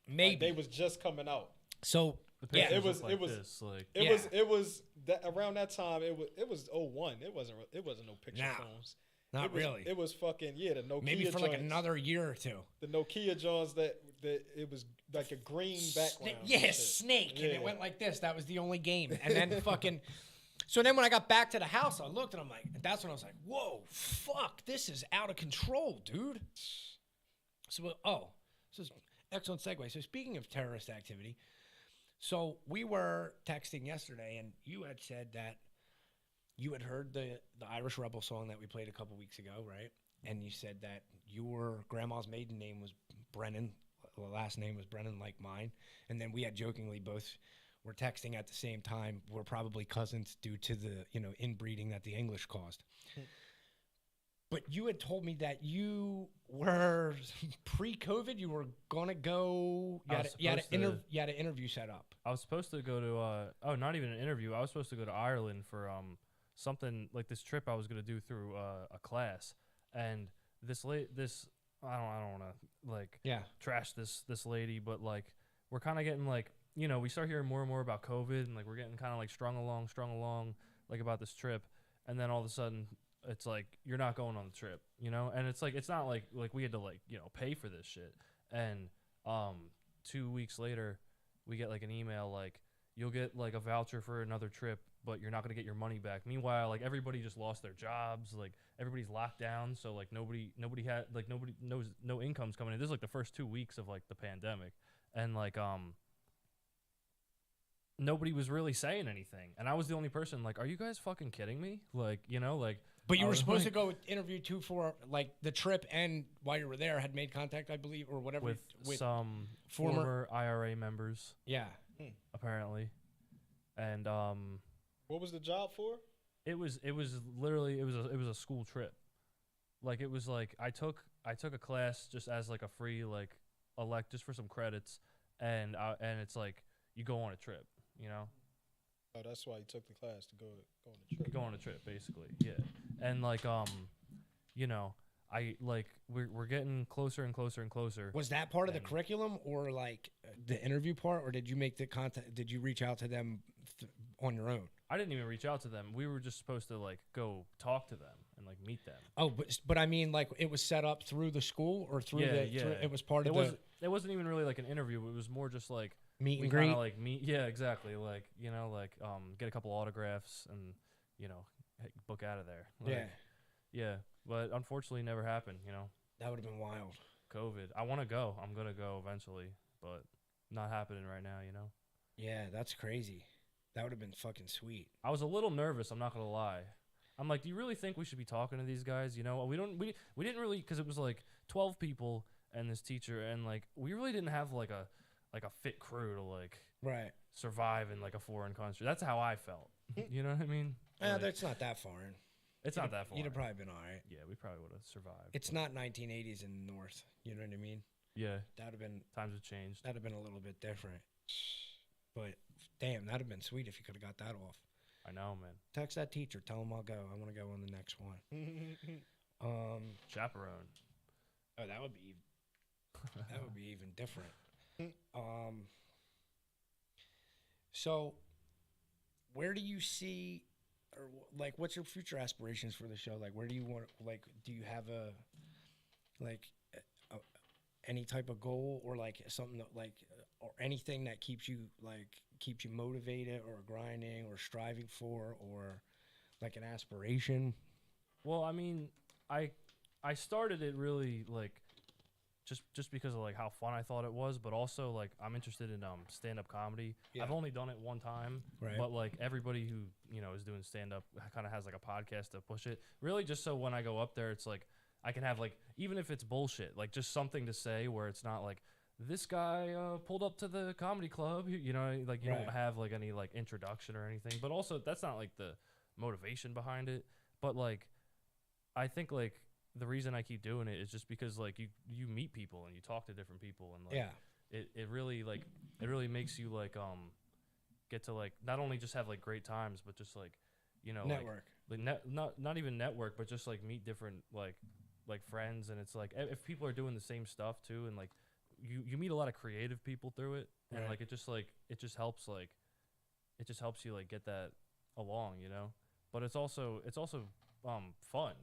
Maybe. Like, they was just coming out. So The yeah, pictures it was- look like this, like It was that around that time. It was 01. It wasn't no picture Nah, phones. not It was, really. It was fucking the Nokia. Maybe for like joints. another year or two. The Nokia Johns that it was like a green background. and Yeah, shit. Snake, and Yeah. it went like this. That was the only game, and then fucking. So then when I got back to the house, I looked and I'm like, that's when I was like, whoa, fuck, this is out of control, dude. So this is excellent segue. So speaking of terrorist activity, so we were texting yesterday, and you had said that you had heard the Irish Rebel song that we played a couple weeks ago, right? And you said that your grandma's maiden name was Brennan. The last name was Brennan, like mine. And then we had jokingly both were texting at the same time. We're probably cousins due to the, inbreeding that the English caused. But you had told me that you were pre-COVID. You were gonna go. You had an interview set up. I was supposed to go to not even an interview. I was supposed to go to Ireland for something like this trip I was gonna do through a class, and this I don't want to trash this lady, but like we're kind of getting like we start hearing more and more about COVID, and like we're getting kind of like strung along like about this trip, and then all of a sudden it's like you're not going on the trip, and it's like it's not like we had to pay for this shit, and 2 weeks later we get like an email like you'll get like a voucher for another trip, but you're not going to get your money back. Meanwhile, like everybody just lost their jobs, like everybody's locked down, so like nobody knows no income's coming in. This is like the first 2 weeks of like the pandemic, and like nobody was really saying anything, and I was the only person like, are you guys fucking kidding me? Like like. But you I were was supposed like- to go interview too for like the trip, and while you were there, had made contact, I believe, or whatever with some former IRA members Yeah. apparently, and What was the job for? it was literally it was a school trip. Like it was like I took a class just as like a free like just for some credits, and it's like you go on a trip, Oh, that's why you took the class to go on the trip. go on a trip basically, yeah. And like I like we're getting closer and closer and closer. Was that part of the And- curriculum, or like the interview part, or did you make the contact? Did you reach out to them on your own? I didn't even reach out to them. We were just supposed to like go talk to them and like meet them. Oh, but I mean, like it was set up through the school or through it was part of It wasn't even really like an interview. It was more just like meet we and kind greet. of like meet. Yeah, exactly. Like get a couple autographs and book out of there. Like, yeah. But unfortunately, never happened. That would have been wild. COVID. I want to go. I'm gonna go eventually, but not happening right now. Yeah, that's crazy. That would have been fucking sweet. I was a little nervous. I'm not gonna lie. I'm like, do you really think we should be talking to these guys? We didn't really, because it was like 12 people and this teacher, and like we really didn't have like a fit crew to like Right. survive in like a foreign country. That's how I felt. You know what I mean? Yeah, Like, that's not that foreign. it's not that far. You'd have probably been all right. Yeah, we probably would have survived. It's not 1980s in the North. You know what I mean? Yeah, That would have been times have changed. a little bit different. But damn, that'd have been sweet if you could have got that off. I know, man. Text that teacher. Tell him I'll go. I want to go on the next one. Chaperone. Oh, that would be even different. So where do you see, or like, what's your future aspirations for the show? Like, where do you want, like, do you have any type of goal, or like something that, like, or anything that keeps you motivated or grinding or striving for, or like an aspiration? Well, I mean, I started it really like just because of like how fun I thought it was, but also like I'm interested in stand-up comedy. Yeah. I've only done it one time, Right. but like everybody who is doing stand-up kind of has like a podcast to push it. Really, just so when I go up there, it's like I can have like, even if it's bullshit, like just something to say where it's not like this guy pulled up to the comedy club. Like you Right. don't have like any like introduction or anything. But also that's not like the motivation behind it. But like I think like the reason I keep doing it is just because like you meet people and you talk to different people, and like Yeah. it really makes you like get to like not only just have like great times, but just like Network. not even network, but just like meet different like friends. And it's like if people are doing the same stuff too, and like you meet a lot of creative people through it, and Right. like it just helps you like get that along, but it's also fun,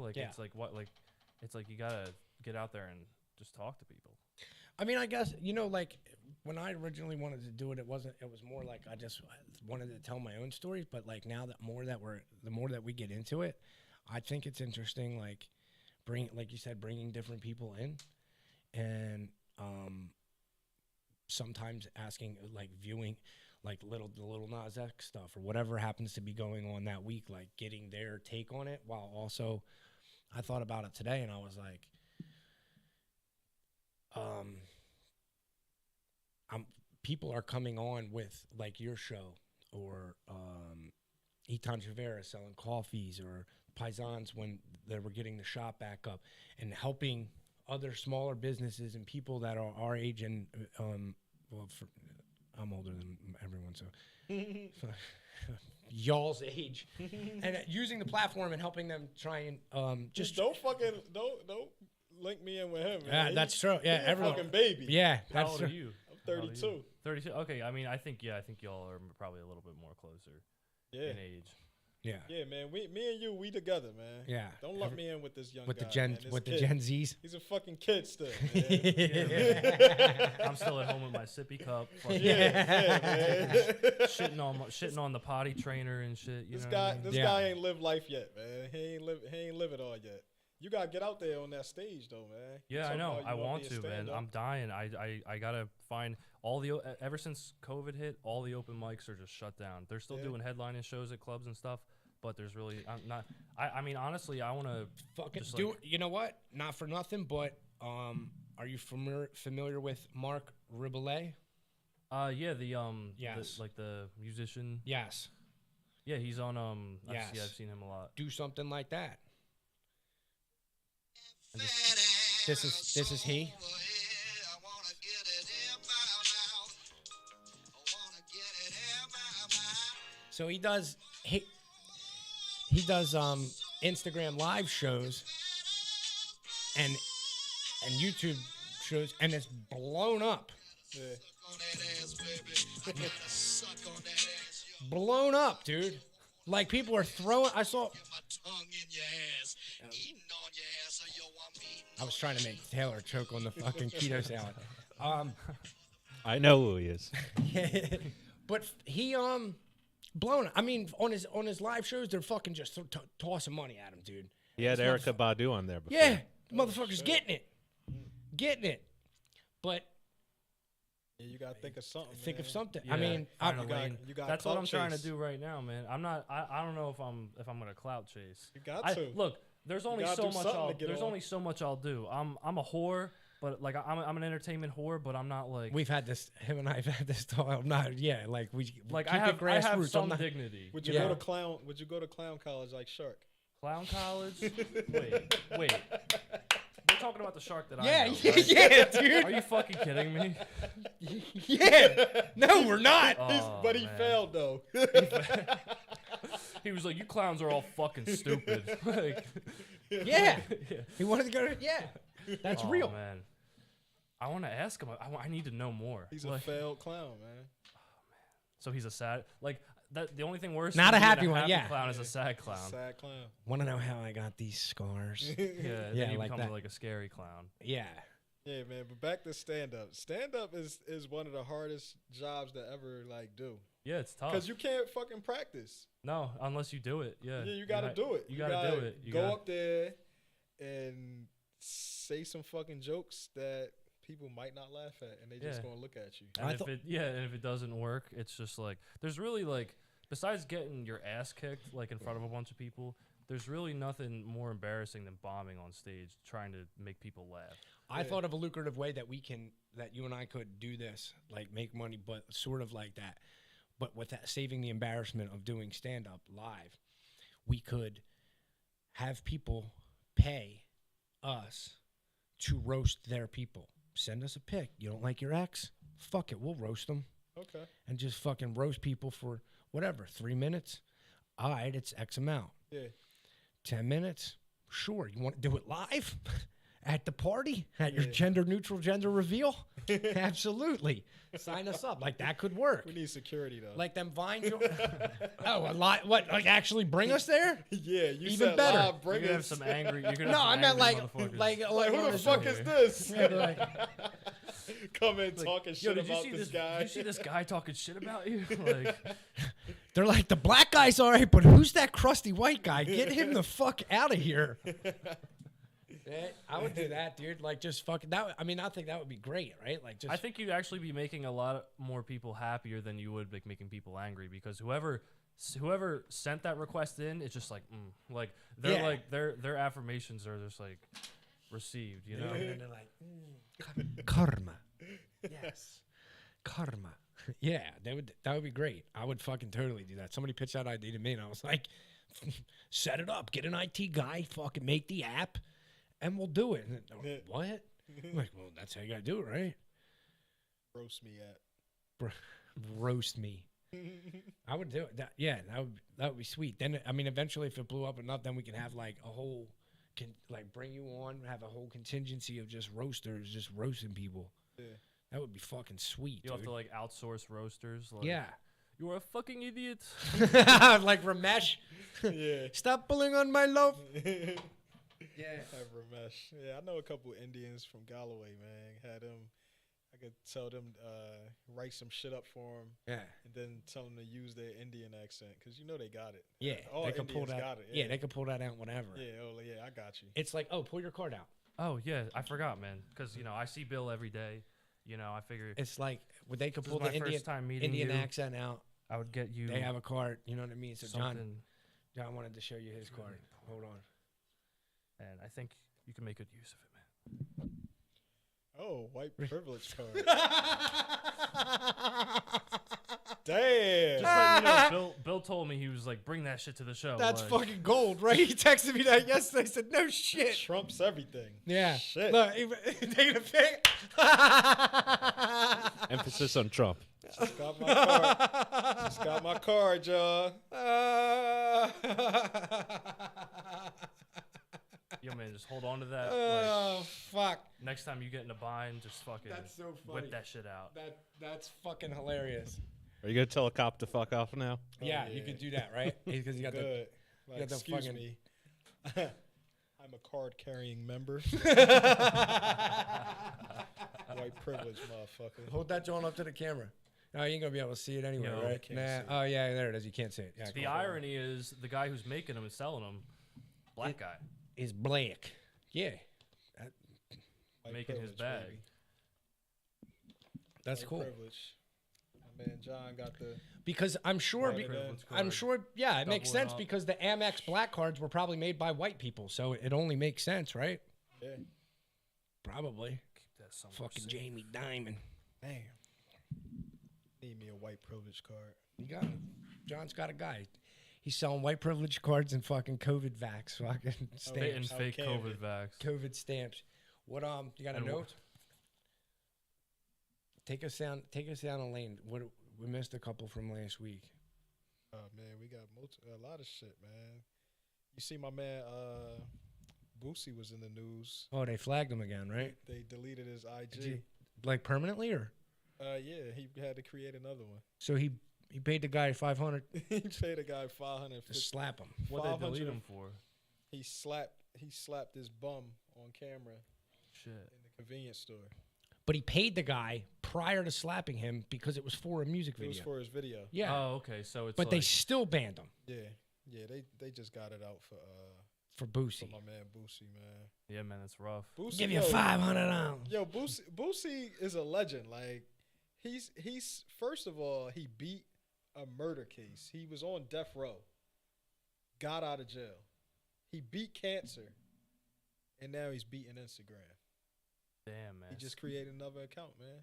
like Yeah. it's like it's like you gotta get out there and just talk to people. I mean, I guess, like when I originally wanted to do it, it was more like I just wanted to tell my own stories. But like now the more that we get into it, I think it's interesting, like like you said, bringing different people in, and sometimes asking, like viewing, like the little Nas X stuff or whatever happens to be going on that week, like getting their take on it. While also, I thought about it today and I was like, people are coming on with like your show, or Eton Javera selling coffees, or Paisans when they were getting the shop back up, and helping other smaller businesses and people that are our age, and I'm older than everyone, so y'all's age, and using the platform and helping them try and just don't link me in with him, man. yeah, that's true. Yeah, He's a everyone. fucking baby. Yeah, How that's old true. are you? I'm 32. 32. Okay, I mean, I think y'all are probably a little bit more closer Yeah. in age. Yeah, Yeah, man. Me and you, we together, man. yeah. Don't lump me in with this young with guy, the Gen man. This with the kid. Gen Zs. He's a fucking kid still, man. I'm still at home with my sippy cup, yeah, man. shitting on the potty trainer and shit. This know guy, what I mean? this Yeah. guy ain't lived life yet, man. He ain't live it all yet. You gotta get out there on that stage, though, man. Yeah, I Talking know. about you I wanna want be a to, man. stand-up. I'm dying. I gotta find all the ever since COVID hit, all the open mics are just shut down. They're still Yeah. doing headlining shows at clubs and stuff, but there's really I'm not. I mean, honestly, I want to Fucking just do. like, You know what? Not for nothing, but are you familiar with Mark Riboulet? yeah, the Yes. like the musician. Yes. Yeah, he's on Yes. I've seen him a lot. Do something like that. And just, This is he. So he does Instagram live shows and YouTube shows, and it's blown up. Yeah. Blown up, dude. Like people are throwing. I was trying to make Taylor choke on the fucking keto salad. I know who he is. But he blown. I mean, on his live shows, they're fucking just tossing money at him, dude. He had This Erica Badu on there before. Yeah, motherfucker's getting it. But Yeah, you gotta think of something. think of man. something. yeah, I mean, find a you got- lane. you got That's what clout I'm trying to chase. do right now, man. I'm not. I don't know if I'm gonna clout chase. You got to. Look. There's only gotta so do much. something to get There's on. only so much I'll do. I'm a whore, but like I'm an entertainment whore, but I'm not like we've had this. Him and I have had this talk. I'm not. Yeah, like we like keep I it have grassroots. I'm some not- dignity. Would you Yeah. go to clown? Would you go to clown college like Shark? Clown college? Wait. We're talking about the shark that Yeah, I know. yeah, right? yeah, dude. Are you fucking kidding me? Yeah. No, we're not. Oh, But he man. failed though. He was like, "You clowns are all fucking stupid." Like, Yeah. He wanted to go to. Yeah. That's Oh, real. man. I want to ask him. I need to know more. He's a failed clown, man. So he's a sad, like, that. The only thing worse Not than a being happy one, yeah. clown is a sad clown. Sad clown. Want to know how I got these scars? Yeah, Yeah, then you like become that. like a scary clown. Yeah. Yeah, man. But back to stand up. Stand up is one of the hardest jobs to ever like do. Yeah, it's tough. Because you can't fucking practice. No, unless you do it. Yeah. Yeah, you gotta do it. You gotta do it. You go gotta- up there and say some fucking jokes that people might not laugh at, and they just Yeah. gonna look at you. And if it doesn't work, it's just like there's really like besides getting your ass kicked like in front of a bunch of people, there's really nothing more embarrassing than bombing on stage trying to make people laugh. I thought of a lucrative way that you and I could do this, like make money, but sort of like that. But with that, saving the embarrassment of doing stand up live, we could have people pay us to roast their people. Send us a pic. You don't like your ex? Fuck it. We'll roast them. Okay. And just fucking roast people for whatever, 3 minutes. All right, it's X amount. Yeah. 10 minutes? Sure. You want to do it live? At the party? At your gender-neutral gender reveal? Absolutely. Sign us up. Like, that could work. We need security though. Like them Vine oh, a lot. What? Like, actually bring us there? yeah, you even said better. live, You're bring gonna have us. some angry. You're gonna No, have I some meant angry like, motherfuckers. like Who the this fuck here. is this? Yeah, like, Come in Like, talking yo, shit did you about see this this guy. Did you see this guy talking shit about you? Like, they're like, the black guy's all right, but who's that crusty white guy? Get him the fuck out of here. Yeah, I would do that, dude. Like, just fucking that. I mean, I think that would be great, right? Like, just I think you'd actually be making a lot more people happier than you would like making people angry because whoever sent that request in, it's just like, like they're Yeah. like their affirmations are just like received, you know. and they're like, karma. Yes, karma. Yeah, that would be great. I would fucking totally do that. Somebody pitched that idea to me, and I was like, set it up, get an IT guy, fucking make the app, and we'll do it. And they're, what? I'm like, well, that's how you gotta do it, right? Roast me at. Roast me. I would do it. That would be sweet. Then I mean, eventually, if it blew up enough, then we can have like a whole, like bring you on, have a whole contingency of just roasters, just roasting people. Yeah. That would be fucking sweet. You have dude. to like outsource roasters. Like, Yeah. You're a fucking idiot. Like Ramesh. Yeah. Stop pulling on my love. Yeah. Have Ramesh. Yeah, I know a couple Indians from Galloway, man. Had them. I could tell them write some shit up for them, Yeah. and then tell them to use their Indian accent because you know they got it. Yeah. All They can pull Indians that. got it. Yeah, they can pull that out whenever. Yeah. Oh, yeah. I got you. It's like, oh, pull your card out. Oh yeah, I forgot, man. Because I see Bill every day. I figure It's like, well, they could this pull is the my first time meeting Indian you. accent out. I would get you. They have a card. You know what I mean? So something, John wanted to show you his card. Hold on. and I think you can make good use of it, man. Oh, white privilege card. Damn. Just letting you know, Bill told me he was like, bring that shit to the show. That's like, fucking gold, right? He texted me that yesterday. He said, no shit. Trumps everything. Yeah. Shit. Look, taking a pic. Emphasis on Trump. Just got my card. Just got my card, y'all. Yo, man, just hold on to that. Oh, fuck. Like, next time you get in a bind, just fucking That's so funny. whip that shit out. That's fucking hilarious. Are you gonna tell a cop to fuck off now? Yeah, yeah. you could do that, right? Because you got the. Good. Like, got the excuse fucking- me. I'm a card-carrying member. White privilege, motherfucker. Hold that joint up to the camera. No, you ain't gonna be able to see it anyway, Yo, right? can't Nah. see it. Oh yeah, there it is. You can't see it. Yeah. The cool. irony is the guy who's making them and selling them, black guy, is black. Yeah. White making his privilege, bag. baby. That's White cool. Privilege. My man John got the. Because I'm sure. White Be, privilege I'm card. sure. Yeah, it makes Double it sense up. because the Amex black cards were probably made by white people, so it only makes sense, right? Yeah. Probably. Keep that somewhere Fucking safe. Jamie Dimon. Damn. Need me a white privilege card. You got it. John's got a guy. He's selling white privilege cards and fucking COVID vax, fucking Spitting stamps, fake Okay. COVID vax. COVID stamps. What you got a And note? Take us down a lane. What we missed a couple from last week. Oh man, we got a lot of shit, man. You see my man Boosie was in the news. Oh, they flagged him again, right? They deleted his Did IG. Like permanently, or Yeah, he had to create another one. so he paid the guy $500 He paid a guy $550. to slap him. What they delete 500. him for? He slapped his bum on camera Shit. in the convenience store. But he paid the guy prior to slapping him because it was for a music It video. was for his video. Yeah, Oh, okay. So it's but they like, still banned him Yeah, they just got it out for for Boosie. my man Boosie, man. yeah, man, it's rough. Boosie, Give you yo, $500. Yo, Boosie is a legend. Like he's first of all, he beat a murder case. He was on death row. Got out of jail. He beat cancer. And now he's beating Instagram. Damn, man. He just created another account, man.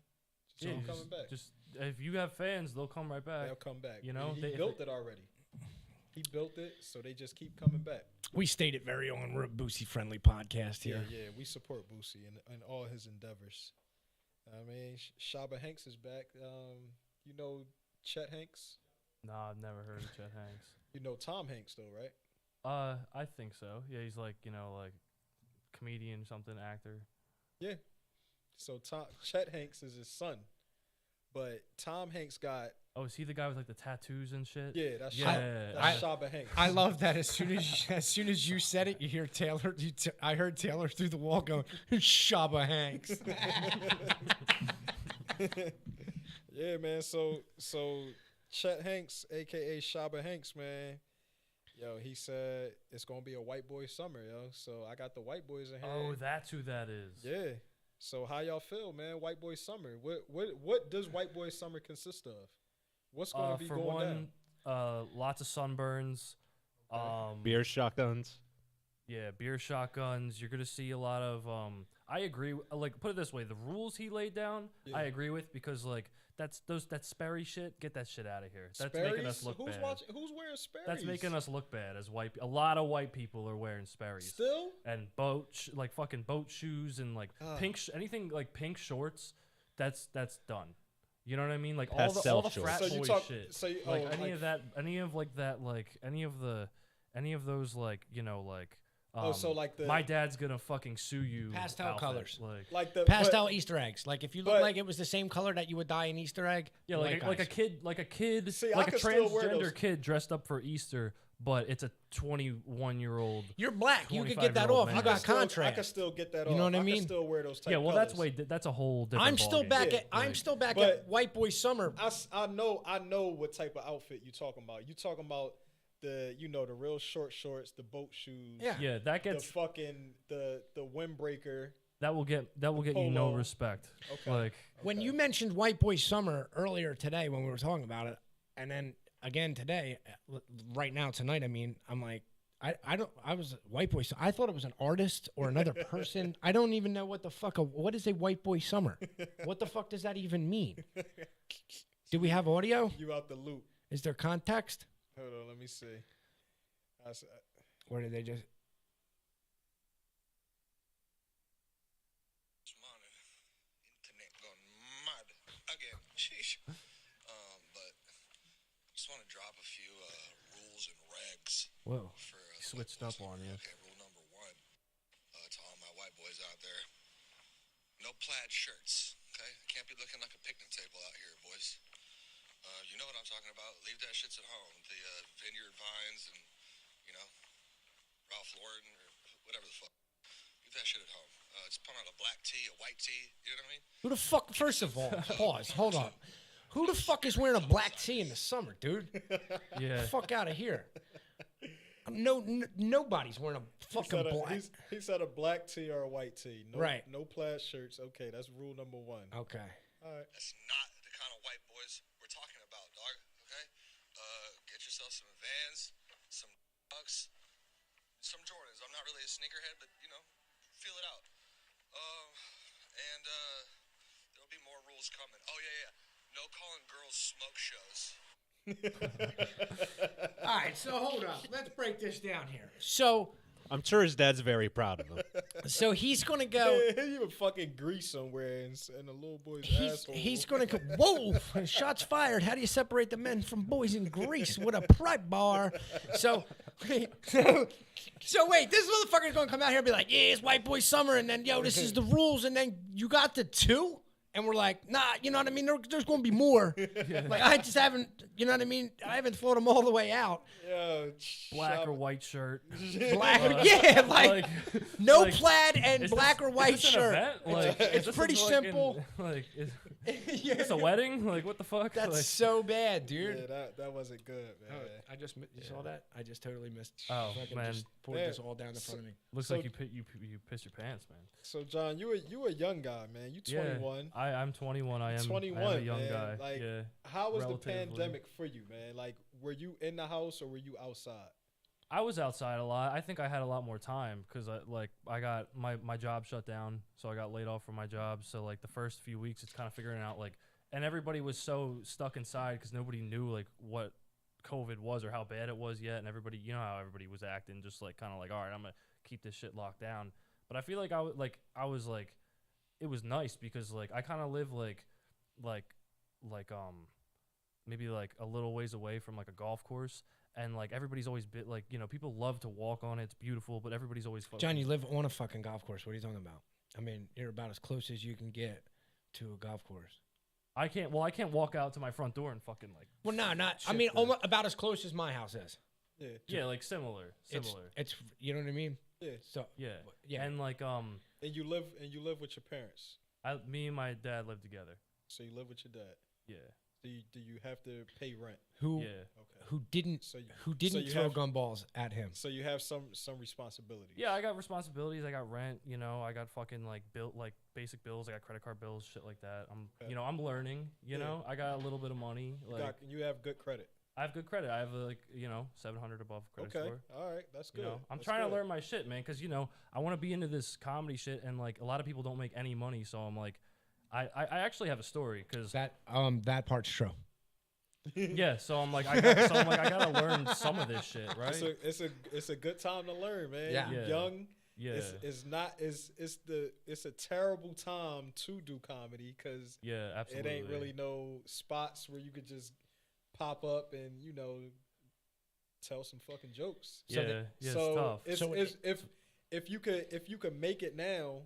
Just Yeah, keep just- coming back. Just if you have fans, they'll come right back. They'll come back. You know, he they- if built it already. He built it, so they just keep coming back. We stated very own. We're a Boosie friendly podcast here. Yeah, we support Boosie and all his endeavors. I mean, Shaba Hanks is back. You know Chet Hanks? Nah, I've never heard of Chet Hanks. You know Tom Hanks, though, right? I think so. Yeah, he's like, like comedian, something, actor. Yeah. So Chet Hanks is his son. But Tom Hanks got, Oh, is he the guy with like the tattoos and shit? yeah, that's Yeah. That's Shaba Hanks. I love that as soon as you said it, you hear Taylor. I heard Taylor through the wall going, "Shaba Hanks." Yeah, man. So Chet Hanks, aka Shaba Hanks, man. Yo, he said it's gonna be a white boy summer, yo. So I got the white boys in here. Oh, that's who that is. Yeah. So how y'all feel, man? White boy summer. What does white boy summer consist of? What's gonna be For going one, down? lots of sunburns. Beer shotguns. Yeah, beer shotguns. You're gonna see a lot of. I agree. Like, put it this way: the rules he laid down, Yeah. I agree with, because like that Sperry shit. Get that shit out of here. That's making us Sperry's? look Who's bad. watching? Who's wearing Sperry's? That's making us look bad as white. A lot of white people are wearing Sperry's. Still? And like fucking boat shoes and like anything like pink shorts. That's done. You know what I mean? Like all Pastel the shorts. frat So you boy talk- shit. so you- like oh, any like- of that, any of those like like. So like the my dad's gonna fucking sue you. Pastel outfit. colors. Like the Pastel Easter eggs. Like if you look but- like it was the same color that you would dye an Easter egg. yeah, white like a guys. kid, See, I like a could still wear those. transgender kid dressed up for Easter, but it's a 21-year-old. You're black. You could get that 25-year-old off. man. You got I contrast. can still get that You off. know what I I mean? can still wear those type Yeah, well, colors. that's a whole different. I'm still ballgame. back Yeah, at. I'm like- still back But- at White Boy Summer. I know what type of outfit you talking about. You talking about the the real short shorts, the boat shoes. Yeah. Yeah, that The gets fucking the windbreaker. that will get you no polo. respect. Okay. Like When you mentioned White Boy Summer earlier today when we were talking about it, and then again today, right now tonight, I mean, I'm like, I was White Boy. I thought it was an artist or another person. I don't even know what the fuck. What is a White Boy Summer? What the fuck does that even mean? Do we have audio? You out the loop. Is there context? Hold on, let me see. Or did they just? Morning. Internet gone mad again. Sheesh. But just want to drop a few rules and regs Whoa. for He switched up on you. Okay, rule number one to all my white boys out there: no plaid shirts. Okay, can't be looking like a picnic table out here, boys. You know what I'm talking about. Leave that shits at home. The Vineyard Vines and Ralph Lauren or whatever the fuck. Leave that shit at home. Just put on a black tee, a white tee. You know what I mean? Who the fuck? First of all, pause. Hold on. Who the fuck is wearing a black tee in the summer, dude? yeah, Fuck out of here. Nobody's wearing a fucking black. He said a black tee or a white tee. No, Right. No plaid shirts. Okay, that's rule number one. Okay. All right. That's not the kind of white boys we're talking about, dog. Okay? Get yourself some Vans, some Bucks, some Jordans. I'm not really a sneakerhead, but feel it out. And there'll be more rules coming. Oh yeah. No calling girls smoke shows. All right, so hold up. Let's break this down here. So I'm sure his dad's very proud of him. So he's gonna go. He would fucking grease somewhere in a little boy's asshole. He's gonna go. Whoa! Shots fired. How do you separate the men from boys in Greece with a pry bar? So wait, this motherfucker's gonna come out here and be like, yeah, it's white boy summer, and then this is the rules, and then you got the two. And we're like, nah, you know what I mean? There's going to be more. Like, I just haven't, you know what I mean? I haven't thought them all the way out. Yeah, Black or white shirt. Black, like no like, plaid and black or white shirt. Like, it's pretty simple. Like, is this a wedding? Like, what the fuck? That's like, so bad, dude. Yeah, that wasn't good, man. I just, you saw that? I just totally missed. Oh, man. Just poured this all down in front of me. Looks like you pissed your pants, man. So, John, you a young guy, man. You 21. Yeah, I'm 21. I am 21, I am a young man. guy. Like, yeah, how was the pandemic for you, man? Like, were you in the house or were you outside? I was outside a lot. I think I had a lot more time because I got my job shut down, so I got laid off from my job. So like the first few weeks, it's kind of figuring out like, and everybody was so stuck inside because nobody knew like what COVID was or how bad it was yet, and everybody, you know how everybody was acting, just like kind of like, all right, I'm gonna keep this shit locked down. But I feel like I was like, it was nice because like I kind of live like maybe like a little ways away from like a golf course, and like everybody's always like, you know, people love to walk on it. It's beautiful, but everybody's always John, you live on a fucking golf course. What are you talking about? I mean, you're about as close as you can get to a golf course. I can't walk out to my front door and fucking like. Well, no, not. I mean, almost about as close as my house is. Yeah, like similar. It's you know what I mean. Yeah. So yeah, and like And you live with your parents. Me and my dad live together. So you live with your dad. Yeah. Do you have to pay rent? Who didn't throw gumballs at him? So you have some responsibilities. Yeah, I got responsibilities. I got rent. You know, I got fucking like basic bills. I got credit card bills, shit like that. I'm learning. You know, I got a little bit of money. Like you have good credit. I have good credit. I have 700 above credit score. All right, that's good. You know, I'm trying to learn my shit, man, because I want to be into this comedy shit, and like a lot of people don't make any money, so I'm like, I actually have a story because that part's true. Yeah, so I'm like I gotta learn some of this shit, right? It's a good time to learn, man. Yeah. You're young. Yeah, it's a terrible time to do comedy because absolutely, it ain't really no spots where you could just pop up and tell some fucking jokes. It's tough. If you could make it now,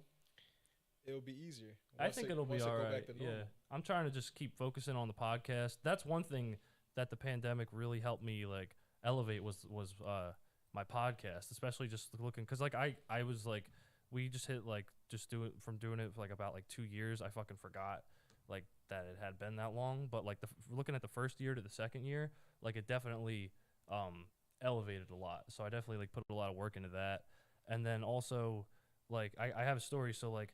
it'll be easier. I think it'll be all right. Yeah, I'm trying to just keep focusing on the podcast. That's one thing that the pandemic really helped me like elevate was my podcast, especially just looking because like I was like we just hit like just doing it for like about like 2 years. I fucking forgot like that it had been that long, but like looking at the first year to the second year, like it definitely elevated a lot. So I definitely like put a lot of work into that. And then also like I have a story. So like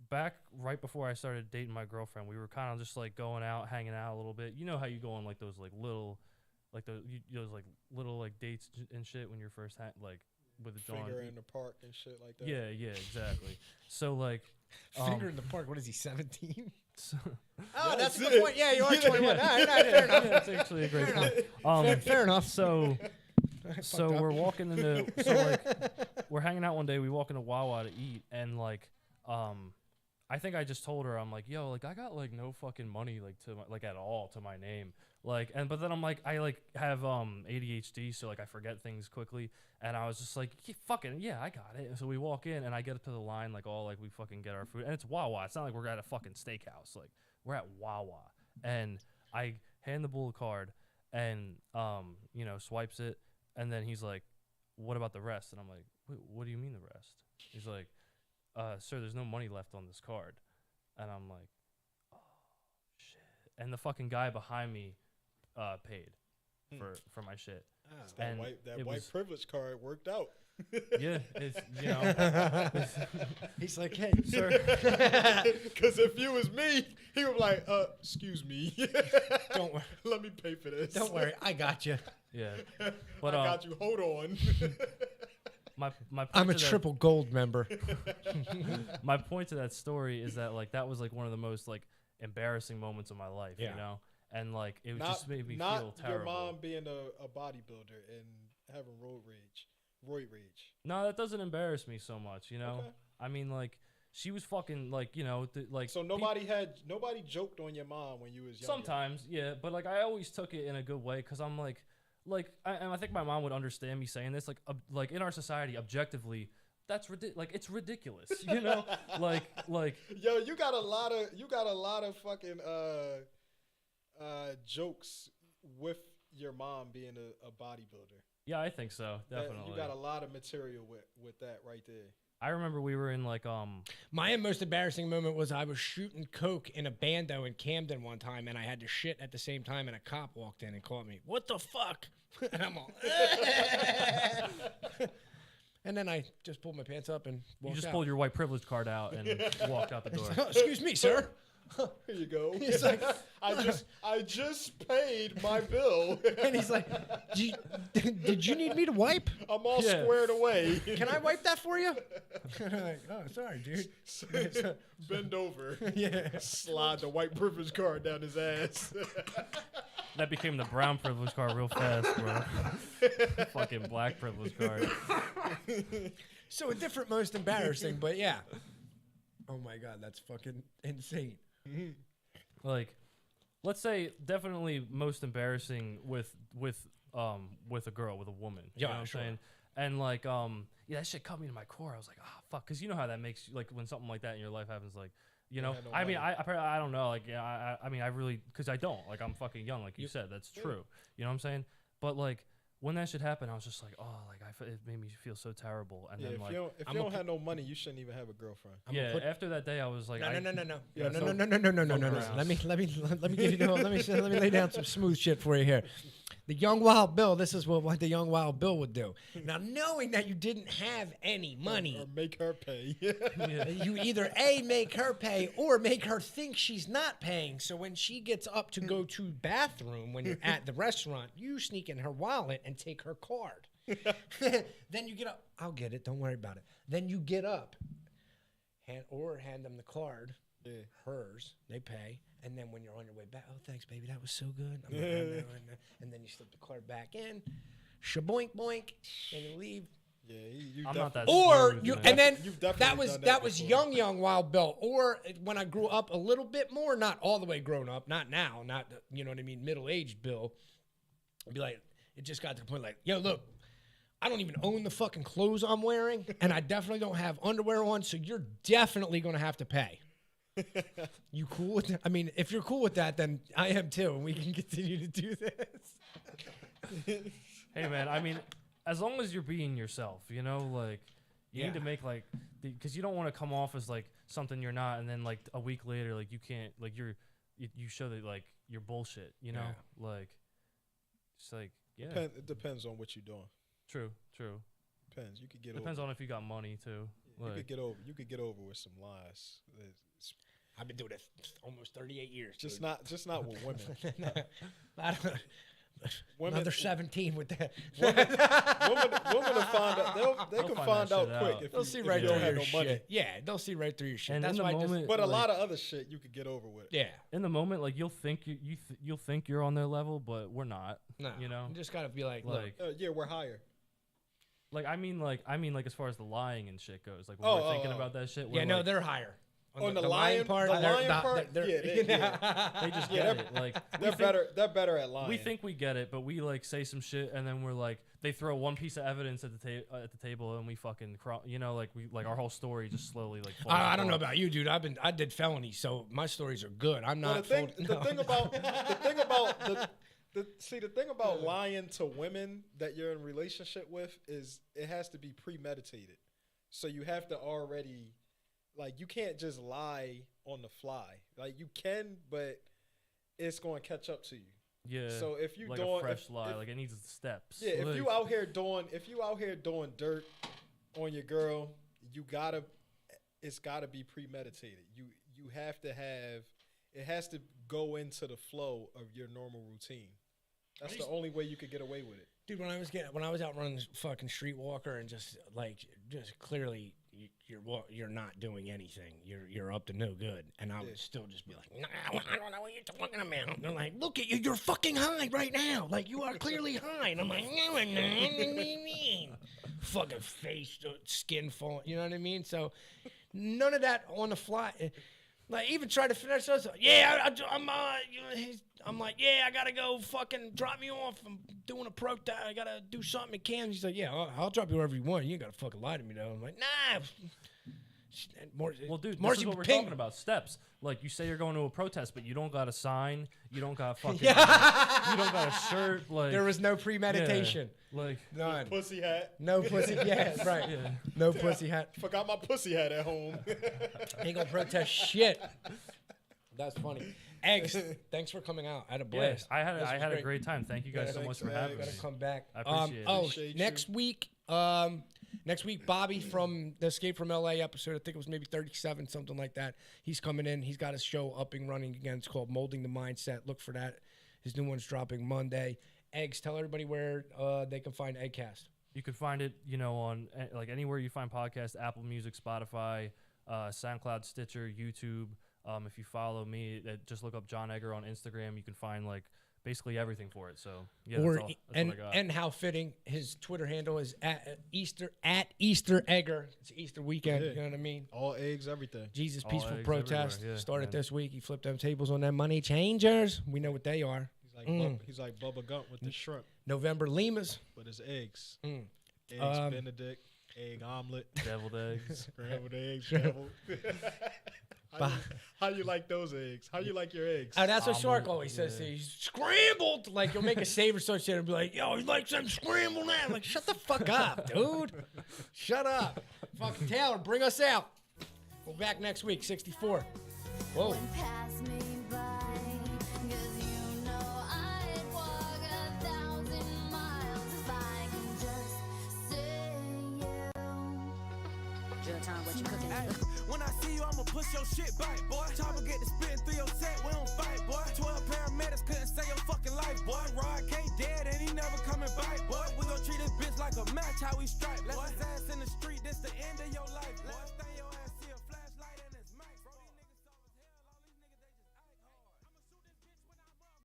back right before I started dating my girlfriend, we were kind of just like going out, hanging out a little bit. You know how you go on like those like little like those little like dates and shit when you're first like with a finger in the park and shit like that. Yeah, exactly. So like finger in the park. What is he, 17? Oh, that's the point. Yeah, you are 21. Fair enough. That's actually a great point. Fair enough. So we're walking into we're hanging out one day. We walk into Wawa to eat, and like I think I just told her, I'm like, yo, like I got like no fucking money like to like at all to my name. Like, but then I'm like, I like have ADHD, so like I forget things quickly, and I was just like, yeah, I got it. And so we walk in, and I get up to the line, like all like we fucking get our food, and it's Wawa. It's not like we're at a fucking steakhouse, like we're at Wawa, and I hand the bull a card, and swipes it, and then he's like, what about the rest? And I'm like, what do you mean the rest? He's like, sir, there's no money left on this card, and I'm like, oh shit, and the fucking guy behind me paid for my shit. That white privilege card worked out. Yeah, it's he's like, hey, sir. Because if you was me, he would be like, excuse me. Don't worry. Let me pay for this. Don't worry, I got you. Yeah, but I got you. Hold on. My I'm a triple gold member. My point to that story is that like that was like one of the most like embarrassing moments of my life, you know. And like it just made me feel terrible. Your mom being a bodybuilder and having roid rage. No, that doesn't embarrass me so much, you know. I mean, like, she was fucking, like, you know, like. So nobody joked on your mom when you was young. Sometimes, yeah, but like I always took it in a good way because I'm like, and I think my mom would understand me saying this. Like in our society, objectively, that's like it's ridiculous, you know, like. Yo, you got a lot of fucking jokes with your mom being a bodybuilder. Yeah, I think so, definitely. You got a lot of material with that right there. I remember we were in like My most embarrassing moment was I was shooting coke in a bando in Camden one time, and I had to shit at the same time, and a cop walked in and caught me. What the fuck? And I'm all. And then I just pulled my pants up and walked you just out. pulled your white privilege card out and walked out the door. Excuse me, sir. Here you go. He's like, I just paid my bill. and he's like, did you need me to wipe? I'm all Yeah. squared away. Can I wipe that for you? And I'm like, oh, sorry, dude. Bend over. Yeah. Slide the white privilege card down his ass. That became the brown privilege card real fast, bro. Fucking black privilege card. So a different most embarrassing, but yeah. Oh my God, that's fucking insane. Like, let's say definitely most embarrassing with a girl, with a woman. You Yeah, know what I'm sure. saying? And like yeah, that shit cut me to my core. I was like, oh fuck, because you know how that makes you, like when something like that in your life happens, like. You know, no I mean, money. I don't know. Like, yeah, I mean, I really, because I don't. Like, I'm fucking young, like you said. That's true. You know what I'm saying? But, like, when that shit happened, I was just like, oh, like, it made me feel so terrible. And Yeah, then, if like, you don't have no money, you shouldn't even have a girlfriend. yeah, after that day, I was like, No. Yeah, No. so- No. Grounds. Let me give you let me lay down some smooth shit for you here. The Young Wild Bill, this is what the Young Wild Bill would do. Now, knowing that you didn't have any money, Or make her pay. you either A, make her pay, or make her think she's not paying. So when she gets up to go to bathroom when you're at the restaurant, you sneak in her wallet and take her card. Then you get up. I'll get it. Don't worry about it. Then you get up hand them the card. Yeah. Hers. They pay. And then when you're on your way back, oh, thanks, baby. That was so good. And then you slip the card back in. Shaboink, boink. And you leave. Yeah, you I'm not that Or smooth, you, man. and then You've that definitely was done that that was before. young Wild Bill. Or when I grew up a little bit more, not all the way grown up, not now, not you know what I mean, middle aged Bill. I'd be like, it just got to the point like, yo, look, I don't even own the fucking clothes I'm wearing, and I definitely don't have underwear on, so you're definitely gonna have to pay. You cool with that? I mean, if you're cool with that, then I am too, and we can continue to do this. Hey, man, I mean, as long as you're being yourself, you know, like, you need Yeah. to make, like, because you don't want to come off as, like, something you're not, and then, like, a week later, like, you can't, like, you show that, like, you're bullshit, you know? Yeah. Like, it's like, yeah. It depends on what you're doing. True. Depends. You could get Depends over. on if you got money, too. You Like, could get over with some lies. It's I've been doing it almost 38 years. just dude. not with women. I don't- Women- Another 17 with that. women will find out. They They'll can find find that out shit quick out. if They'll you, see if right you through don't have your no money. shit. Yeah, they'll see right through your shit. And That's in why the I just, moment, But a like, lot of other shit you could get over with. yeah. in the moment, like, you'll think you'll think you're on their level, but we're not. No, You know? you just gotta be like, look, Like, Yeah, we're higher. I mean, as far as the lying and shit goes, like, when we're thinking about that shit, we're yeah, no, like, they're higher. On the lion part, the lion part, they're- yeah, they just Yeah, get it. Like, they're better. They're better at lying. we think we get it, but we like say some shit, and then we're like, they throw one piece of evidence at the table, and we fucking, you know, like we like our whole story just slowly like. falls I don't know apart. about you, dude. I did felonies, so my stories are good. I'm Well, not. the thing about lying to women that you're in relationship with is it has to be premeditated. So you have to already, like, you can't just lie on the fly. Like, you can, but it's going to catch up to you. Yeah. So if you like doing a fresh lie, if, like it needs steps. yeah, if like, you out here doing dirt on your girl, it's gotta be premeditated. You have to have, it has to go into the flow of your normal routine. That's the only way you could get away with it. Dude, when I was out running this fucking streetwalker and just clearly you're not doing anything. You're up to no good. And I would still just be like, nah, I don't know what you're talking about. And they're like, look at you, you're fucking high right now. Like, you are clearly high. And I'm like, no, I'm not. What do you mean? Fucking face, skin falling. You know what I mean? So none of that on the fly. Like, even try to finish us. Yeah, I'm like, yeah, I gotta go. Fucking drop me off. I'm doing a protest. I gotta do something at Kansas. He's like, yeah, I'll drop you wherever you want. You ain't gotta fucking lie to me though. I'm like, nah. Well, dude, this Marcy, is what we're ping talking about. Steps. Like, you say you're going to a protest, but you don't got a sign. You don't got fucking. You don't got a shirt. Like, There was no premeditation. like, None. Pussy hat. No pussy. Yeah, right. yeah. No pussy hat. Forgot my pussy hat at home. Ain't gonna protest shit. That's funny. Eggs, thanks for coming out. I had a blast. I had This was a great time. Thank you guys so much for having You me. gotta come back. I appreciate it. Appreciate next week, Bobby from the Escape from LA episode, I think it was maybe 37, something like that. He's coming in. He's got his show up and running again. It's called Molding the Mindset. Look for that. His new one's dropping Monday. Eggs, tell everybody where they can find Eggcast. You can find it, on like anywhere you find podcasts, Apple Music, Spotify, SoundCloud, Stitcher, YouTube. If you follow me, just look up John Egger on Instagram. You can find like basically everything for it. So yeah, that's what I got. And how fitting, his Twitter handle is at Easter Egger. It's Easter weekend. Yeah. You know what I mean? All eggs, everything. Jesus All Peaceful eggs Protest everywhere, yeah, started man. this week. He flipped them tables on them money changers. We know what they are. He's like Bubba Gump with the shrimp, November Limas. but it's eggs. Mm. Eggs Benedict, egg omelet, Deviled eggs. scrambled eggs, deviled. How you like those eggs? How you like your eggs? Oh, that's what Shark Omelet, always says. yeah. He's scrambled. Like, you'll make a save or something and be like, yo, he likes them scrambled now. I'm like, shut the fuck up, dude. Shut up. Fucking Taylor, bring us out. We'll be back next week, 64. Whoa. Pass me by, 'cause you know I'd walk 1,000 miles if I can just see you. Real time, what you cooking? When I see you, I'ma push your shit back, boy. Chopper get the spit